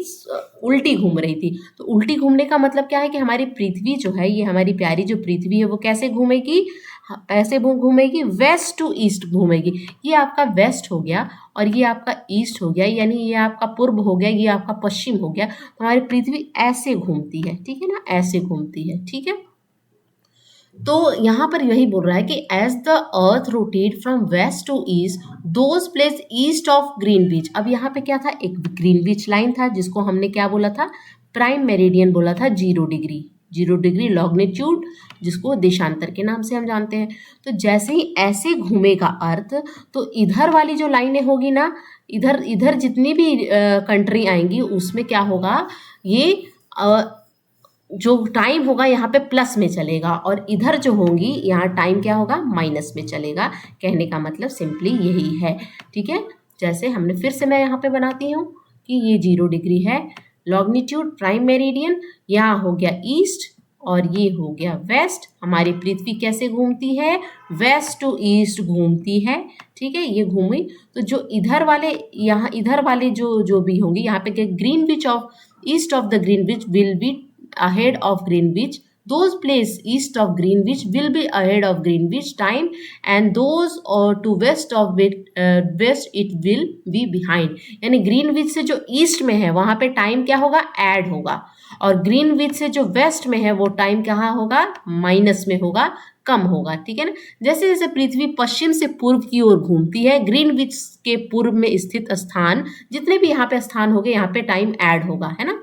उल्टी घूम रही थी। तो उल्टी घूमने का मतलब क्या है कि हमारी पृथ्वी जो है, ये हमारी प्यारी जो पृथ्वी है वो कैसे घूमेगी, ऐसे घूमेगी, वेस्ट टू ईस्ट घूमेगी। ये आपका वेस्ट हो गया और ये आपका ईस्ट हो गया, यानी ये आपका पूर्व हो गया, ये आपका पश्चिम हो गया। तो हमारी पृथ्वी ऐसे घूमती है, ठीक है ना, ऐसे घूमती है। ठीक है, तो यहाँ पर यही बोल रहा है कि as the earth rotate from west to east those place east of Greenwich. अब यहाँ पे क्या था, एक ग्रीनविच लाइन था जिसको हमने क्या बोला था, प्राइम मेरिडियन बोला था, 0 डिग्री लॉन्गिट्यूड, जिसको देशांतर के नाम से हम जानते हैं। तो जैसे ही ऐसे घूमेगा अर्थ, तो इधर वाली जो लाइनें होगी ना, इधर जितनी भी कंट्री आएंगी उसमें क्या होगा, ये जो टाइम होगा यहाँ पे प्लस में चलेगा, और इधर जो होंगी यहाँ टाइम क्या होगा, माइनस में चलेगा। कहने का मतलब सिंपली यही है। ठीक है, जैसे हमने फिर से मैं यहाँ पे बनाती हूँ कि ये 0 डिग्री है लॉन्गिट्यूड प्राइम मेरिडियन, यहाँ हो गया ईस्ट और ये हो गया वेस्ट। हमारी पृथ्वी कैसे घूमती है, वेस्ट टू ईस्ट घूमती है। ठीक है, ये घूमी, तो जो इधर वाले यहाँ इधर वाले जो भी होंगे, यहाँ पे Greenwich of east of the Greenwich will be ahead of Greenwich, those place east of Greenwich will be ahead of Greenwich time, and those to west of west it will be behind। यानी Greenwich से जो east में है वहां पे time क्या होगा, add होगा, और ग्रीनविच से जो वेस्ट में है वो टाइम कहाँ होगा, माइनस में होगा, कम होगा। ठीक है ना, जैसे जैसे पृथ्वी पश्चिम से पूर्व की ओर घूमती है, ग्रीनविच के पूर्व में स्थित स्थान जितने भी यहाँ पे स्थान हो गए, यहाँ पे टाइम ऐड होगा, है ना।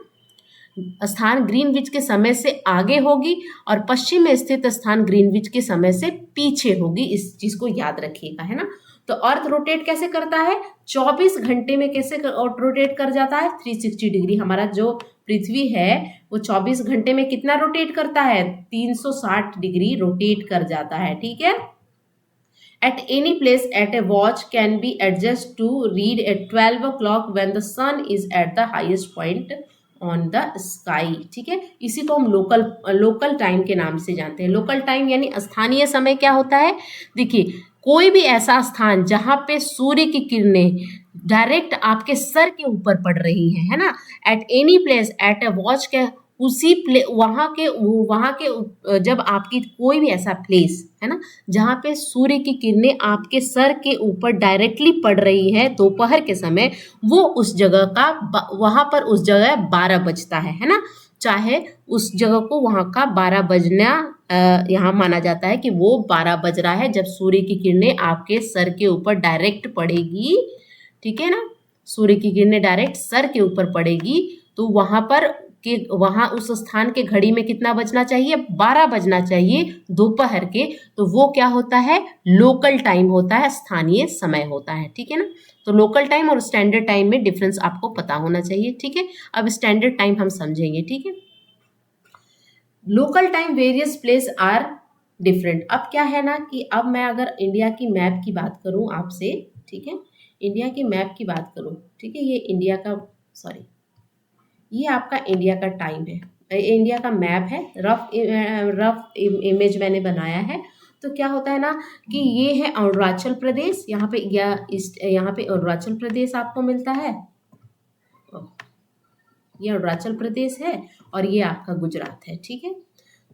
स्थान ग्रीनविच के समय से आगे होगी और पश्चिम में स्थित स्थान ग्रीनविच के समय से पीछे होगी। इस चीज को याद रखिएगा, है ना। तो अर्थ रोटेट कैसे करता है, 24 घंटे में कैसे रोटेट कर जाता है, 360 डिग्री। हमारा जो पृथ्वी है वो 24 घंटे में कितना रोटेट करता है, 360 डिग्री रोटेट कर जाता है, ठीक है। At any place at a watch can be adjusted to read at 12 o'clock when the sun is at the highest point on the sky, ठीक है। इसी को हम लोकल टाइम के नाम से जानते हैं। लोकल टाइम यानी स्थानीय समय क्या होता है, देखिए कोई भी ऐसा स्थान जहाँ पे सूर्य की किरणें डायरेक्ट आपके सर के ऊपर पड़ रही है ना। At any place at a watch के उसी वहाँ के जब आपकी कोई भी ऐसा प्लेस है ना जहाँ पे सूर्य की किरणें आपके सर के ऊपर डायरेक्टली पड़ रही है दोपहर के समय, वो उस जगह का वहाँ पर उस जगह 12 बजता है ना। चाहे उस जगह को वहाँ का 12 बजना यहाँ माना जाता है कि वो 12 बज रहा है जब सूर्य की किरणें आपके सर के ऊपर डायरेक्ट पड़ेगी, ठीक है ना। सूर्य की किरणें डायरेक्ट सर के ऊपर पड़ेगी तो वहाँ पर कि वहाँ उस स्थान के घड़ी में कितना बजना चाहिए, 12 बजना चाहिए दोपहर के। तो वो क्या होता है, लोकल टाइम होता है, स्थानीय समय होता है, ठीक है ना। तो लोकल टाइम और स्टैंडर्ड टाइम में डिफरेंस आपको पता होना चाहिए, ठीक है। अब स्टैंडर्ड टाइम हम समझेंगे, ठीक है। Local time various place are different. अब क्या है ना कि अब मैं अगर इंडिया की मैप की बात करूं आपसे, ठीक है, इंडिया की मैप की बात करूं, ठीक है, ये इंडिया का ये आपका इंडिया का टाइम है, इंडिया का मैप है, रफ इमेज मैंने बनाया है। तो क्या होता है ना कि ये है अरुणाचल प्रदेश, यहाँ पे यहाँ पे अरुणाचल प्रदेश आपको मिलता है, ये अरुणाचल प्रदेश है और ये आपका गुजरात है, ठीक है।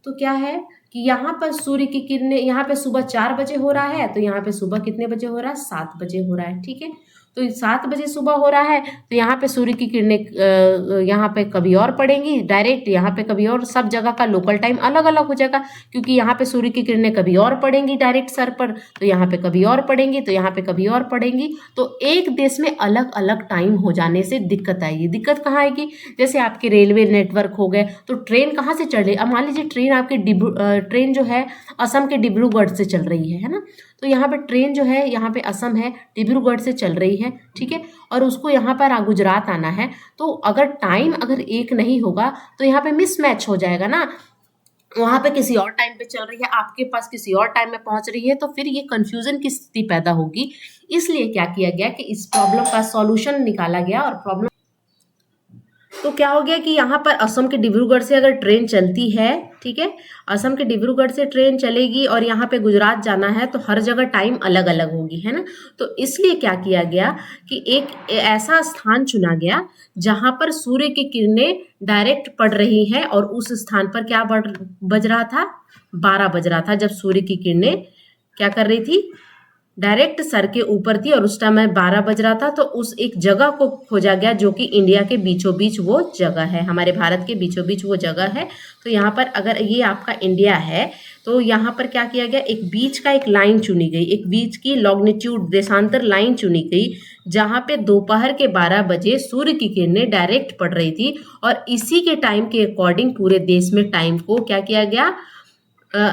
तो क्या है कि यहाँ पर सूर्य की किरणें, यहाँ पे सुबह 4 बजे हो रहा है तो यहाँ पे सुबह कितने बजे हो रहा है, 7 बजे हो रहा है, ठीक है। तो 7 बजे सुबह हो रहा है तो यहाँ पे सूर्य की किरणें यहाँ पे कभी और पड़ेंगी डायरेक्ट, यहाँ पे कभी और, सब जगह का लोकल टाइम अलग अलग हो जाएगा क्योंकि यहाँ पे सूर्य की किरणें कभी और पड़ेंगी डायरेक्ट सर पर, तो यहाँ पे कभी और पड़ेंगी, तो यहाँ पे कभी और पड़ेंगी। तो एक देश में अलग अलग टाइम हो जाने से दिक्कत आएगी। दिक्कत कहाँ आएगी, जैसे आपके रेलवे नेटवर्क हो गए तो ट्रेन कहाँ से चल रही है, अब मान लीजिए ट्रेन आपके ट्रेन जो है असम के डिब्रूगढ़ से चल रही है ना। तो यहाँ पे ट्रेन जो है, यहाँ पे असम है, डिब्रूगढ़ से चल रही है, ठीक है, और उसको यहाँ पर गुजरात आना है। तो अगर टाइम अगर एक नहीं होगा तो यहाँ पे मिसमैच हो जाएगा ना, वहाँ पे किसी और टाइम पे चल रही है, आपके पास किसी और टाइम में पहुंच रही है, तो फिर ये कंफ्यूजन की स्थिति पैदा होगी। इसलिए क्या किया गया कि इस प्रॉब्लम का सॉल्यूशन निकाला गया और प्रॉब्लम तो क्या हो गया कि यहाँ पर असम के डिब्रूगढ़ से अगर ट्रेन चलती है, ठीक है, असम के डिब्रूगढ़ से ट्रेन चलेगी और यहाँ पे गुजरात जाना है तो हर जगह टाइम अलग अलग होगी, है ना। तो इसलिए क्या किया गया कि एक ऐसा स्थान चुना गया जहाँ पर सूर्य की किरणें डायरेक्ट पड़ रही हैं और उस स्थान पर क्या बज रहा था, 12 बज रहा था जब सूर्य की किरणें क्या कर रही थी, डायरेक्ट सर के ऊपर थी और उस टाइम 12 बज रहा था। तो उस एक जगह को खोजा गया जो कि इंडिया के बीचों बीच वो जगह है, हमारे भारत के बीचों बीच वो जगह है। तो यहाँ पर अगर ये आपका इंडिया है तो यहाँ पर क्या किया गया, एक बीच का एक लाइन चुनी गई, एक बीच की लॉन्गिट्यूड देशांतर लाइन चुनी गई जहाँ पे दोपहर के 12 बजे सूर्य की किरणें डायरेक्ट पड़ रही थी और इसी के टाइम के अकॉर्डिंग पूरे देश में टाइम को क्या किया गया,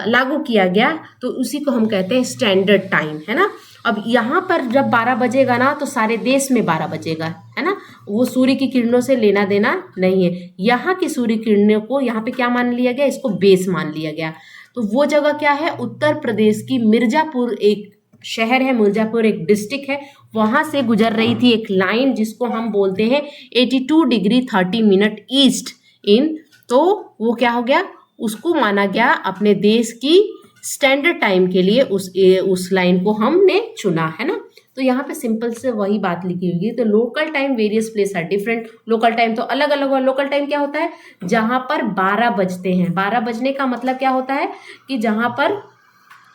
लागू किया गया। तो उसी को हम कहते हैं स्टैंडर्ड टाइम, है ना। अब यहाँ पर जब 12 बजेगा ना तो सारे देश में 12 बजेगा, है ना, वो सूर्य की किरणों से लेना देना नहीं है। यहाँ की सूर्य किरणों को यहाँ पे क्या मान लिया गया, इसको बेस मान लिया गया। तो वो जगह क्या है, उत्तर प्रदेश की मिर्जापुर एक शहर है, मिर्जापुर एक डिस्ट्रिक्ट है, वहां से गुजर रही थी एक लाइन जिसको हम बोलते हैं 82 डिग्री 30 मिनट ईस्ट इन। तो वो क्या हो गया, उसको माना गया अपने देश की स्टैंडर्ड टाइम के लिए, उस लाइन को हमने चुना, है ना। तो यहाँ पे सिंपल से वही बात लिखी होगी। तो local time various place are different, local time तो अलग अलग हुआ। लोकल टाइम क्या होता है, जहाँ पर 12 बजते हैं। 12 बजने का मतलब क्या होता है कि जहाँ पर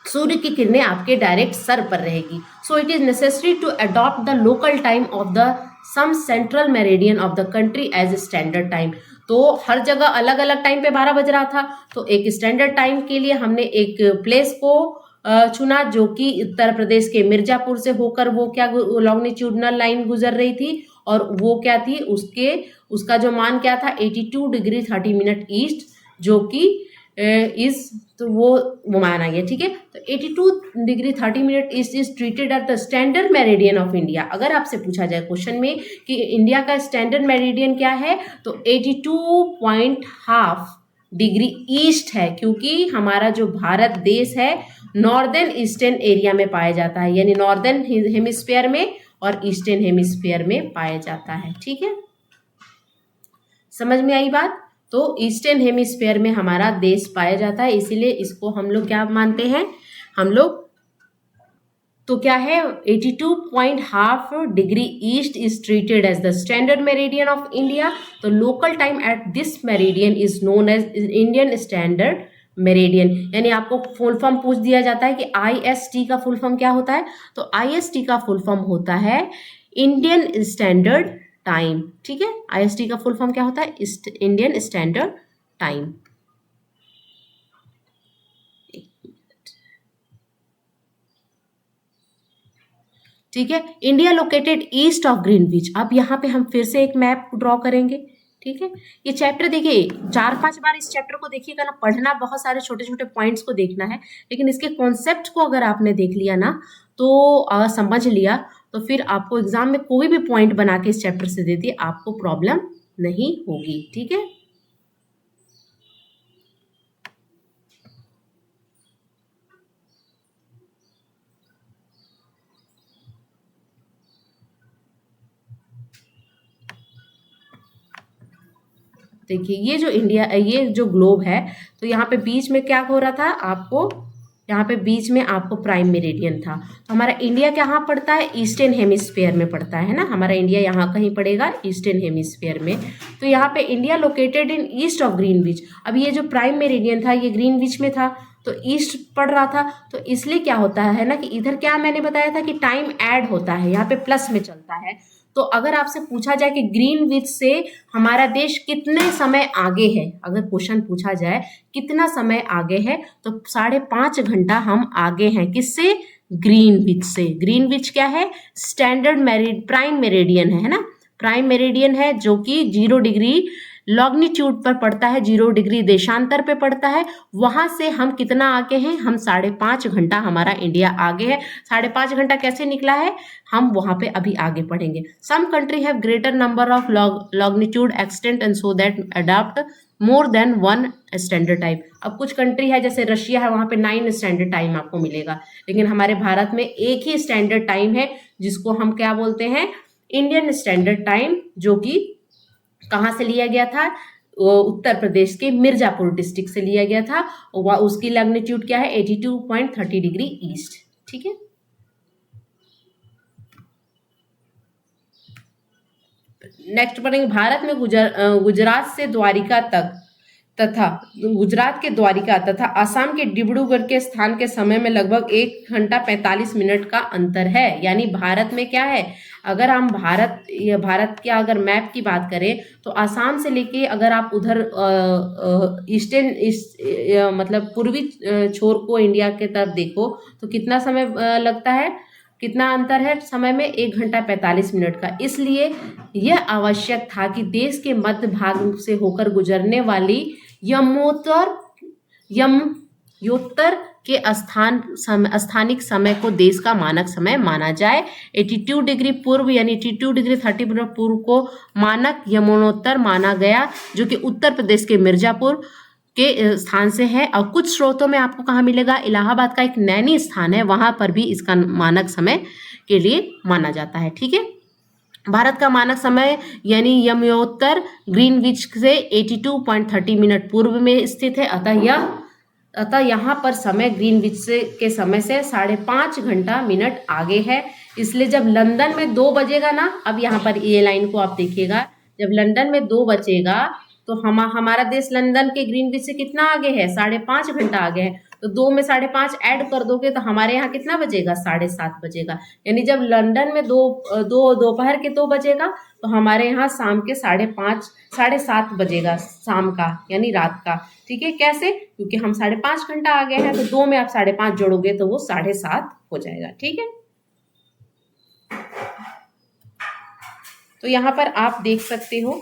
सूर्य की किरणें आपके डायरेक्ट सर पर रहेगी। So it is necessary to adopt the local time of the some central meridian of the country as a standard time. तो हर जगह अलग अलग टाइम पे 12 बज रहा था, तो एक स्टैंडर्ड टाइम के लिए हमने एक प्लेस को चुना जो कि उत्तर प्रदेश के मिर्जापुर से होकर वो क्या लॉन्गिट्यूडनल लाइन गुजर रही थी और वो क्या थी, उसका जो मान क्या था 82 डिग्री 30 मिनट ईस्ट, जो कि इज तो वो माना गया। ठीक है, तो 82 degree 30 minute east is treated at the standard meridian of India. अगर आपसे पूछा जाए क्वेश्चन में कि इंडिया का स्टैंडर्ड मेरिडियन क्या है, तो 82.5 डिग्री ईस्ट है, क्योंकि हमारा जो भारत देश है नॉर्दर्न ईस्टर्न एरिया में पाया जाता है, यानी नॉर्दर्न हेमिस्फीयर में और ईस्टर्न हेमिस्फीयर में पाया जाता है। ठीक है, समझ में आई बात। तो ईस्टर्न हेमिस्फीयर में हमारा देश पाया जाता है, इसीलिए इसको हम लोग क्या मानते हैं, हम लोग तो क्या है 82.5 degree east is treated as the standard meridian of India. तो local time at this meridian is known as Indian standard meridian. यानी आपको फुल फॉर्म पूछ दिया जाता है कि IST का फुल फॉर्म क्या होता है, तो IST का फुल फॉर्म होता है इंडियन स्टैंडर्ड टाइम। ठीक है, IST का फुल फॉर्म क्या होता है, इंडियन स्टैंडर्ड टाइम। ठीक है, India located east of Greenwich. अब यहाँ पे हम फिर से एक मैप ड्रॉ करेंगे। ठीक है, ये चैप्टर देखिए 4-5 बार इस चैप्टर को देखिएगा ना, पढ़ना बहुत सारे छोटे छोटे पॉइंट्स को देखना है, लेकिन इसके कॉन्सेप्ट को अगर आपने देख लिया ना, तो समझ लिया, तो फिर आपको एग्जाम में कोई भी पॉइंट बना के इस चैप्टर से दे दिए, आपको प्रॉब्लम नहीं होगी। ठीक है, देखिए ये जो ग्लोब है, तो यहाँ पे बीच में क्या हो रहा था आपको, यहाँ पे बीच में आपको प्राइम मेरिडियन था। तो हमारा इंडिया कहाँ पड़ता है, ईस्टर्न हेमिस्फीयर में पड़ता है ना, हमारा इंडिया यहाँ कहीं पड़ेगा ईस्टर्न हेमिस्फीयर में। तो यहाँ पे India located in east of Greenwich. अब ये जो प्राइम मेरिडियन था ये ग्रीनविच में था, तो ईस्ट पड़ रहा था, तो इसलिए क्या होता है ना कि इधर क्या मैंने बताया था कि टाइम ऐड होता है, यहाँ पे प्लस में चलता है। तो अगर आपसे पूछा जाए कि ग्रीनविच से हमारा देश कितने समय आगे है, अगर क्वेश्चन पूछा जाए कितना समय आगे है, तो 5.5 घंटा हम आगे हैं, किससे, ग्रीनविच से। ग्रीनविच क्या है, स्टैंडर्ड प्राइम मेरिडियन है ना, प्राइम मेरिडियन है, जो कि 0 डिग्री लॉन्गिट्यूड पर पड़ता है, 0 डिग्री देशांतर पे पड़ता है। वहां से हम कितना आगे हैं, हम 5.5 घंटा हमारा इंडिया आगे है। 5.5 घंटा कैसे निकला है, हम वहां पे अभी आगे पढ़ेंगे। Some country have greater number of longitude extent and so that adopt more than 1 standard time. अब कुछ कंट्री है जैसे रशिया है, वहां पे 9 स्टैंडर्ड टाइम आपको मिलेगा, लेकिन हमारे भारत में एक ही स्टैंडर्ड टाइम है, जिसको हम क्या बोलते हैं, इंडियन स्टैंडर्ड टाइम, जो कि कहाँ से लिया गया था, उत्तर प्रदेश के मिर्जापुर डिस्ट्रिक्ट से लिया गया था। उसकी लैग्नीट्यूड क्या है, 82.30 डिग्री ईस्ट। ठीक है, नेक्स्ट पढ़ेंगे, भारत में गुजरात से द्वारिका तक तथा गुजरात के द्वारिका तथा असम के डिब्रूगढ़ के स्थान के समय में लगभग 1 घंटा 45 मिनट का अंतर है। यानी भारत में क्या है, अगर हम भारत के अगर मैप की बात करें, तो आसाम से लेके अगर आप उधर ईस्टर्न मतलब पूर्वी छोर को इंडिया के तरफ देखो, तो कितना समय लगता है, कितना अंतर है समय में, 1 घंटा 45 मिनट का। इसलिए यह आवश्यक था कि देश के मध्य भाग से होकर गुजरने वाली यमोत्तर के स्थानिक समय को देश का मानक समय माना जाए। 82 डिग्री पूर्व यानी 82 डिग्री 30 मिनट पूर्व को मानक यमुनोत्तर माना गया, जो कि उत्तर प्रदेश के मिर्जापुर के स्थान से है। और कुछ स्रोतों में आपको कहाँ मिलेगा, इलाहाबाद का एक नैनी स्थान है, वहां पर भी इसका मानक समय के लिए माना जाता है। ठीक है, भारत का मानक समय यानी यमोत्तर ग्रीनविच से 82.30 मिनट पूर्व में स्थित है। अतः यहाँ पर समय ग्रीनविच से के समय से 5.5 घंटा मिनट आगे है। इसलिए जब लंदन में 2 बजेगा ना, अब यहाँ पर ये लाइन को आप देखिएगा, जब लंदन में 2 बजेगा तो हमारा देश लंदन के ग्रीनविच से कितना आगे है, 5.5 घंटा आगे है। तो 2 में 5.5 ऐड कर दोगे तो हमारे यहाँ कितना बजेगा, 7:30 बजेगा। यानी जब लंदन में दोपहर के 2 बजेगा, तो हमारे यहाँ शाम के 5:30 7:30 बजेगा, शाम का यानी रात का। ठीक है, कैसे, क्योंकि हम 5.5 घंटा आगे हैं, तो 2 में आप 5.5 जोड़ोगे तो वो 7:30 हो जाएगा। ठीक है, तो तो यहाँ पर आप देख सकते हो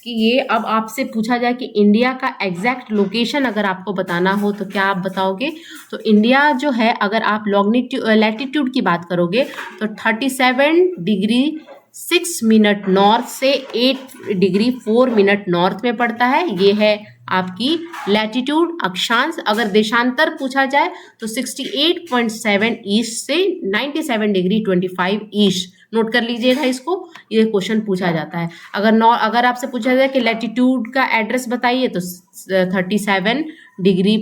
कि ये अब आपसे पूछा जाए कि इंडिया का एग्जैक्ट लोकेशन अगर आपको बताना हो तो क्या आप बताओगे? तो इंडिया जो है, अगर आप लैटिट्यूड की बात करोगे तो 37 डिग्री 6 मिनट नॉर्थ से 8 डिग्री 4 मिनट नॉर्थ में पड़ता है। ये है आपकी लैटिट्यूड अक्षांश। अगर देशांतर पूछा जाए तो 68.7 ईस्ट से 97 डिग्री 25 ईस्ट। नोट कर लीजिएगा इसको, ये क्वेश्चन पूछा जाता है। अगर आपसे पूछा जाए कि लैटिट्यूड का एड्रेस बताइए तो 37 डिग्री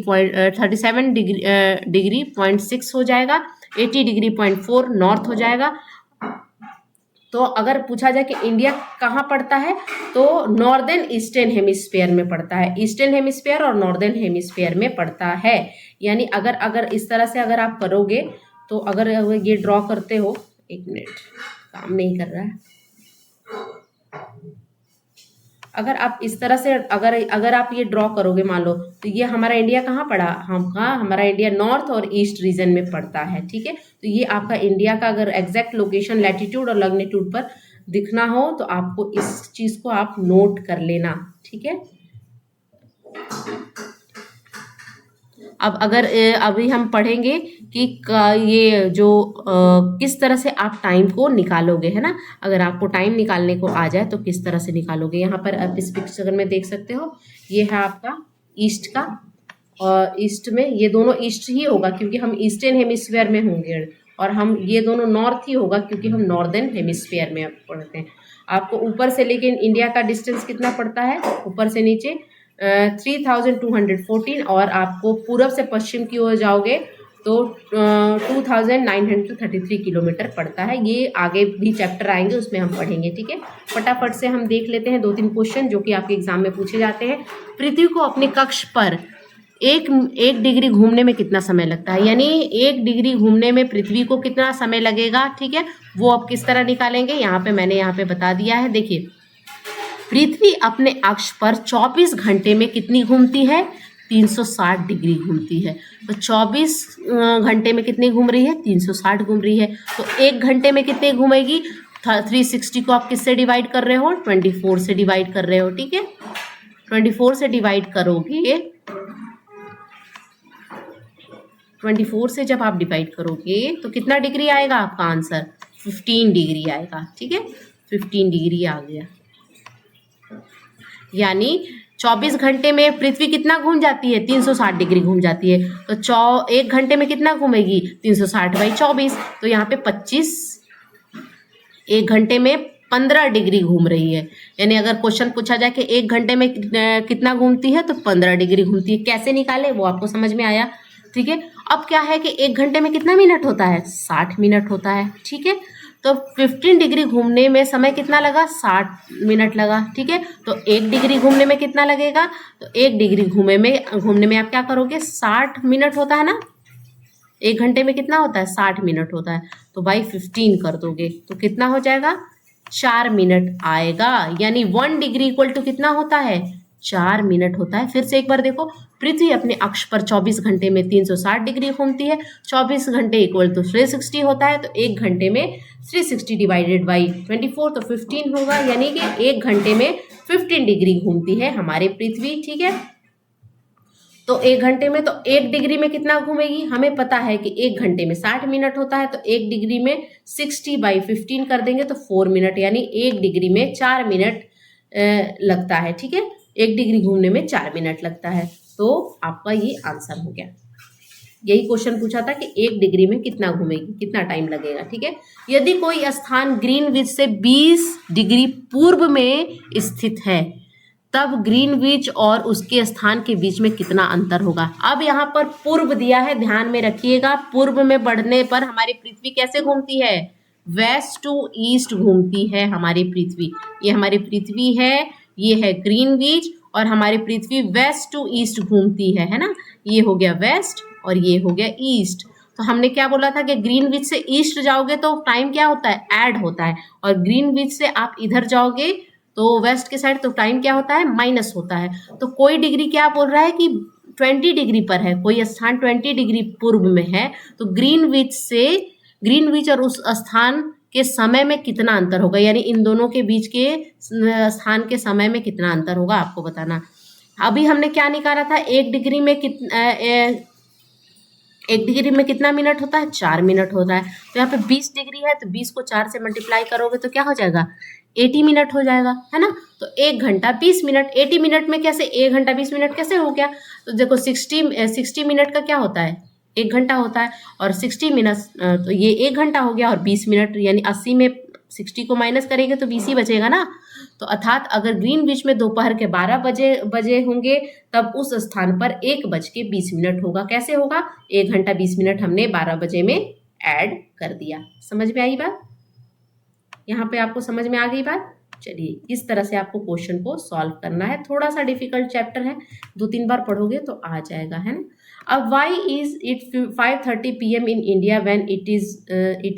0.6 हो जाएगा, 80 डिग्री 0.4 नॉर्थ हो जाएगा। तो अगर पूछा जाए कि इंडिया कहाँ पड़ता है तो नॉर्दर्न ईस्टर्न हेमिस्फीयर में पड़ता है। ईस्टर्न हेमिस्फीयर और नॉर्दर्न हेमिस्फीयर में पड़ता है। यानी अगर इस तरह से अगर आप करोगे तो अगर ये ड्रॉ करते हो, एक मिनट काम नहीं कर रहा है, अगर आप इस तरह से अगर आप ये ड्रॉ करोगे मान लो तो ये हमारा इंडिया कहाँ पड़ा, हमारा इंडिया नॉर्थ और ईस्ट रीजन में पड़ता है। ठीक है, तो ये आपका इंडिया का अगर एग्जैक्ट लोकेशन लैटिट्यूड और लॉन्गिट्यूड पर दिखना हो तो आपको इस चीज को आप नोट कर लेना। ठीक है, अब अगर अभी हम पढ़ेंगे कि ये जो किस तरह से आप टाइम को निकालोगे, है ना। अगर आपको टाइम निकालने को आ जाए तो किस तरह से निकालोगे। यहाँ पर आप इस पिक्चर में देख सकते हो, ये है आपका ईस्ट का, और ईस्ट में ये दोनों ईस्ट ही होगा क्योंकि हम ईस्टर्न हेमिस्फीयर में होंगे, और हम ये दोनों नॉर्थ ही होगा क्योंकि हम नॉर्दर्न हेमिस्फीयर में पढ़ते हैं। आपको ऊपर से लेकिन इंडिया का डिस्टेंस कितना पड़ता है, ऊपर से नीचे 3214, और आपको पूरब से पश्चिम की ओर जाओगे तो 2933 किलोमीटर पड़ता है। ये आगे भी चैप्टर आएंगे उसमें हम पढ़ेंगे। ठीक है, फटाफट से हम देख लेते हैं 2-3 क्वेश्चन जो कि आपके एग्जाम में पूछे जाते हैं। पृथ्वी को अपने कक्ष पर एक डिग्री घूमने में कितना समय लगता है, यानी 1 डिग्री घूमने में पृथ्वी को कितना समय लगेगा। ठीक है, वो आप किस तरह निकालेंगे, मैंने यहाँ पे बता दिया है। देखिए, पृथ्वी अपने अक्ष पर 24 घंटे में कितनी घूमती है, 360 डिग्री घूमती है। तो 24 घंटे में कितनी घूम रही है, 360 घूम रही है। तो 1 घंटे में कितने घूमेगी, 360 को आप किससे डिवाइड कर रहे हो, 24 से डिवाइड कर रहे हो। ठीक है, 24 से डिवाइड करोगे, 24 से जब आप डिवाइड करोगे तो कितना डिग्री आएगा आपका आंसर, 15 डिग्री आएगा। ठीक है, 15 डिग्री आ गया। यानी 24 घंटे में पृथ्वी कितना घूम जाती है, 360 डिग्री घूम जाती है। तो 1 घंटे में कितना घूमेगी, 360/24। तो यहाँ पे 25, 1 घंटे में 15 डिग्री घूम रही है। यानी अगर क्वेश्चन पूछा जाए कि 1 घंटे में कितना घूमती है तो 15 डिग्री घूमती है। कैसे निकाले वो आपको समझ में आया। ठीक है, अब क्या है कि 1 घंटे में कितना मिनट होता है, 60 मिनट होता है। ठीक है, तो 15 डिग्री घूमने में समय कितना लगा, 60 मिनट लगा। ठीक है, तो 1 डिग्री घूमने में कितना लगेगा, तो 1 डिग्री घूमने में आप क्या करोगे, 60 मिनट होता है ना, 1 घंटे में कितना होता है, 60 मिनट होता है। तो बाई 15 कर दोगे तो कितना हो जाएगा, 4 मिनट आएगा। यानी 1 डिग्री इक्वल टू कितना होता है, 4 मिनट होता है। फिर से एक बार देखो, पृथ्वी अपने अक्ष पर 24 घंटे में 360 डिग्री घूमती है। 24 घंटे इक्वल टू 360 होता है। तो 1 घंटे में 360 डिवाइडेड बाई 24 तो 15 होगा। यानी कि 1 घंटे में 15 डिग्री घूमती है हमारे पृथ्वी। ठीक है, तो 1 घंटे में, तो 1 डिग्री में कितना घूमेगी, हमें पता है कि 1 घंटे में 60 मिनट होता है। तो 1 डिग्री में 60/15 कर देंगे तो 4 मिनट, यानी 1 डिग्री में 4 मिनट लगता है। ठीक है, 1 डिग्री घूमने में 4 मिनट लगता है। तो आपका ये आंसर हो गया। यही क्वेश्चन पूछा था कि 1 डिग्री में कितना घूमेगी, कितना टाइम लगेगा। ठीक है, यदि कोई स्थान ग्रीनविच से 20 डिग्री पूर्व में स्थित है तब ग्रीनविच और उसके स्थान के बीच में कितना अंतर होगा। अब यहाँ पर पूर्व दिया है, ध्यान में रखिएगा। पूर्व में बढ़ने पर हमारी पृथ्वी कैसे घूमती है, वेस्ट टू ईस्ट घूमती है हमारी पृथ्वी। ये हमारी पृथ्वी है, ये है ग्रीनविच, और हमारी पृथ्वी वेस्ट टू ईस्ट घूमती है ना। ये हो गया वेस्ट और ये हो गया ईस्ट। तो हमने क्या बोला था कि ग्रीनविच से ईस्ट जाओगे तो टाइम क्या होता है, ऐड होता है, और ग्रीनविच से आप इधर जाओगे तो वेस्ट के साइड तो टाइम क्या होता है, माइनस होता है। तो कोई डिग्री क्या बोल रहा है कि 20 डिग्री पर है, कोई स्थान 20 डिग्री पूर्व में है, तो ग्रीनविच और उस स्थान के समय में कितना अंतर होगा, यानी इन दोनों के बीच के स्थान के समय में कितना अंतर होगा आपको बताना। अभी हमने क्या निकाला था, 1 डिग्री में 1 डिग्री में कितना मिनट होता है, 4 मिनट होता है। तो यहाँ पे 20 डिग्री है तो 20 को 4 से मल्टीप्लाई करोगे तो क्या हो जाएगा, 80 मिनट हो जाएगा, है ना। तो 1 घंटा 20 मिनट, 80 मिनट में कैसे 1 घंटा 20 मिनट कैसे हो गया। तो देखो 60 मिनट का क्या होता है, 1 घंटा होता है, और 60 मिनट तो ये 1 घंटा हो गया, और 20 मिनट यानी 80 में 60 को माइनस करेंगे तो 20 ही बचेगा ना। तो अर्थात अगर ग्रीनविच में दोपहर के 12 बजे होंगे तब उस स्थान पर 1:20 होगा। कैसे होगा, 1 घंटा 20 मिनट हमने 12 बजे में ऐड कर दिया। समझ में आई बात, यहाँ पे आपको समझ में आ गई बात। चलिए इस तरह से आपको क्वेश्चन को सॉल्व करना है, थोड़ा सा डिफिकल्ट चैप्टर है, 2-3 बार पढ़ोगे तो आ जाएगा, है ना। अब why is it 5:30 PM in India when it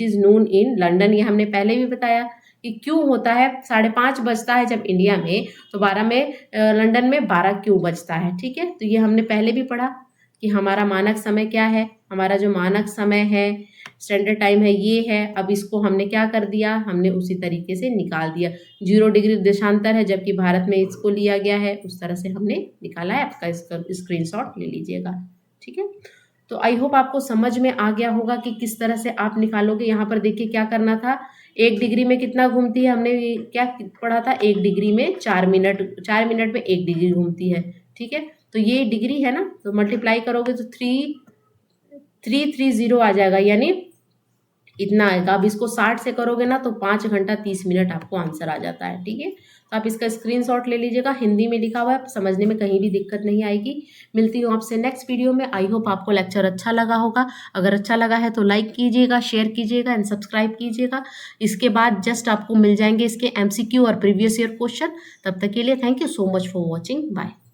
is noon in London, ये हमने पहले भी बताया कि क्यों होता है 5:30 बजता है जब इंडिया में, तो 12 में लंदन में 12 क्यों बजता है, ठीक है। तो ये हमने पहले भी पढ़ा कि हमारा मानक समय क्या है, हमारा जो मानक समय है स्टैंडर्ड टाइम है ये है। अब इसको हमने क्या कर दिया, हमने उसी तरीके से निकाल दिया। 0 डिग्री देशांतर है जबकि भारत में इसको लिया गया है, उस तरह से हमने निकाला है। आपका इसका स्क्रीनशॉट ले लीजिएगा, ठीक है। तो आई होप आपको समझ में आ गया होगा कि किस तरह से आप निकालोगे। यहाँ पर देखिए क्या करना था, 1 डिग्री में कितना घूमती है, हमने क्या पढ़ा था, 1 डिग्री में 4 मिनट, 4 मिनट में 1 डिग्री घूमती है, ठीक है। तो ये डिग्री है ना, तो मल्टीप्लाई करोगे तो 330 आ जाएगा, यानी इतना आएगा। अब इसको 60 से करोगे ना तो 5 घंटा 30 मिनट आपको आंसर आ जाता है, ठीक है। तो आप इसका स्क्रीनशॉट ले लीजिएगा, हिंदी में लिखा हुआ है, समझने में कहीं भी दिक्कत नहीं आएगी। मिलती हूँ आपसे नेक्स्ट वीडियो में। आई होप आपको लेक्चर अच्छा लगा होगा, अगर अच्छा लगा है तो लाइक कीजिएगा, शेयर कीजिएगा एंड सब्सक्राइब कीजिएगा। इसके बाद जस्ट आपको मिल जाएंगे इसके MCQ और प्रीवियस ईयर क्वेश्चन। तब तक के लिए thank you so much for watching, bye.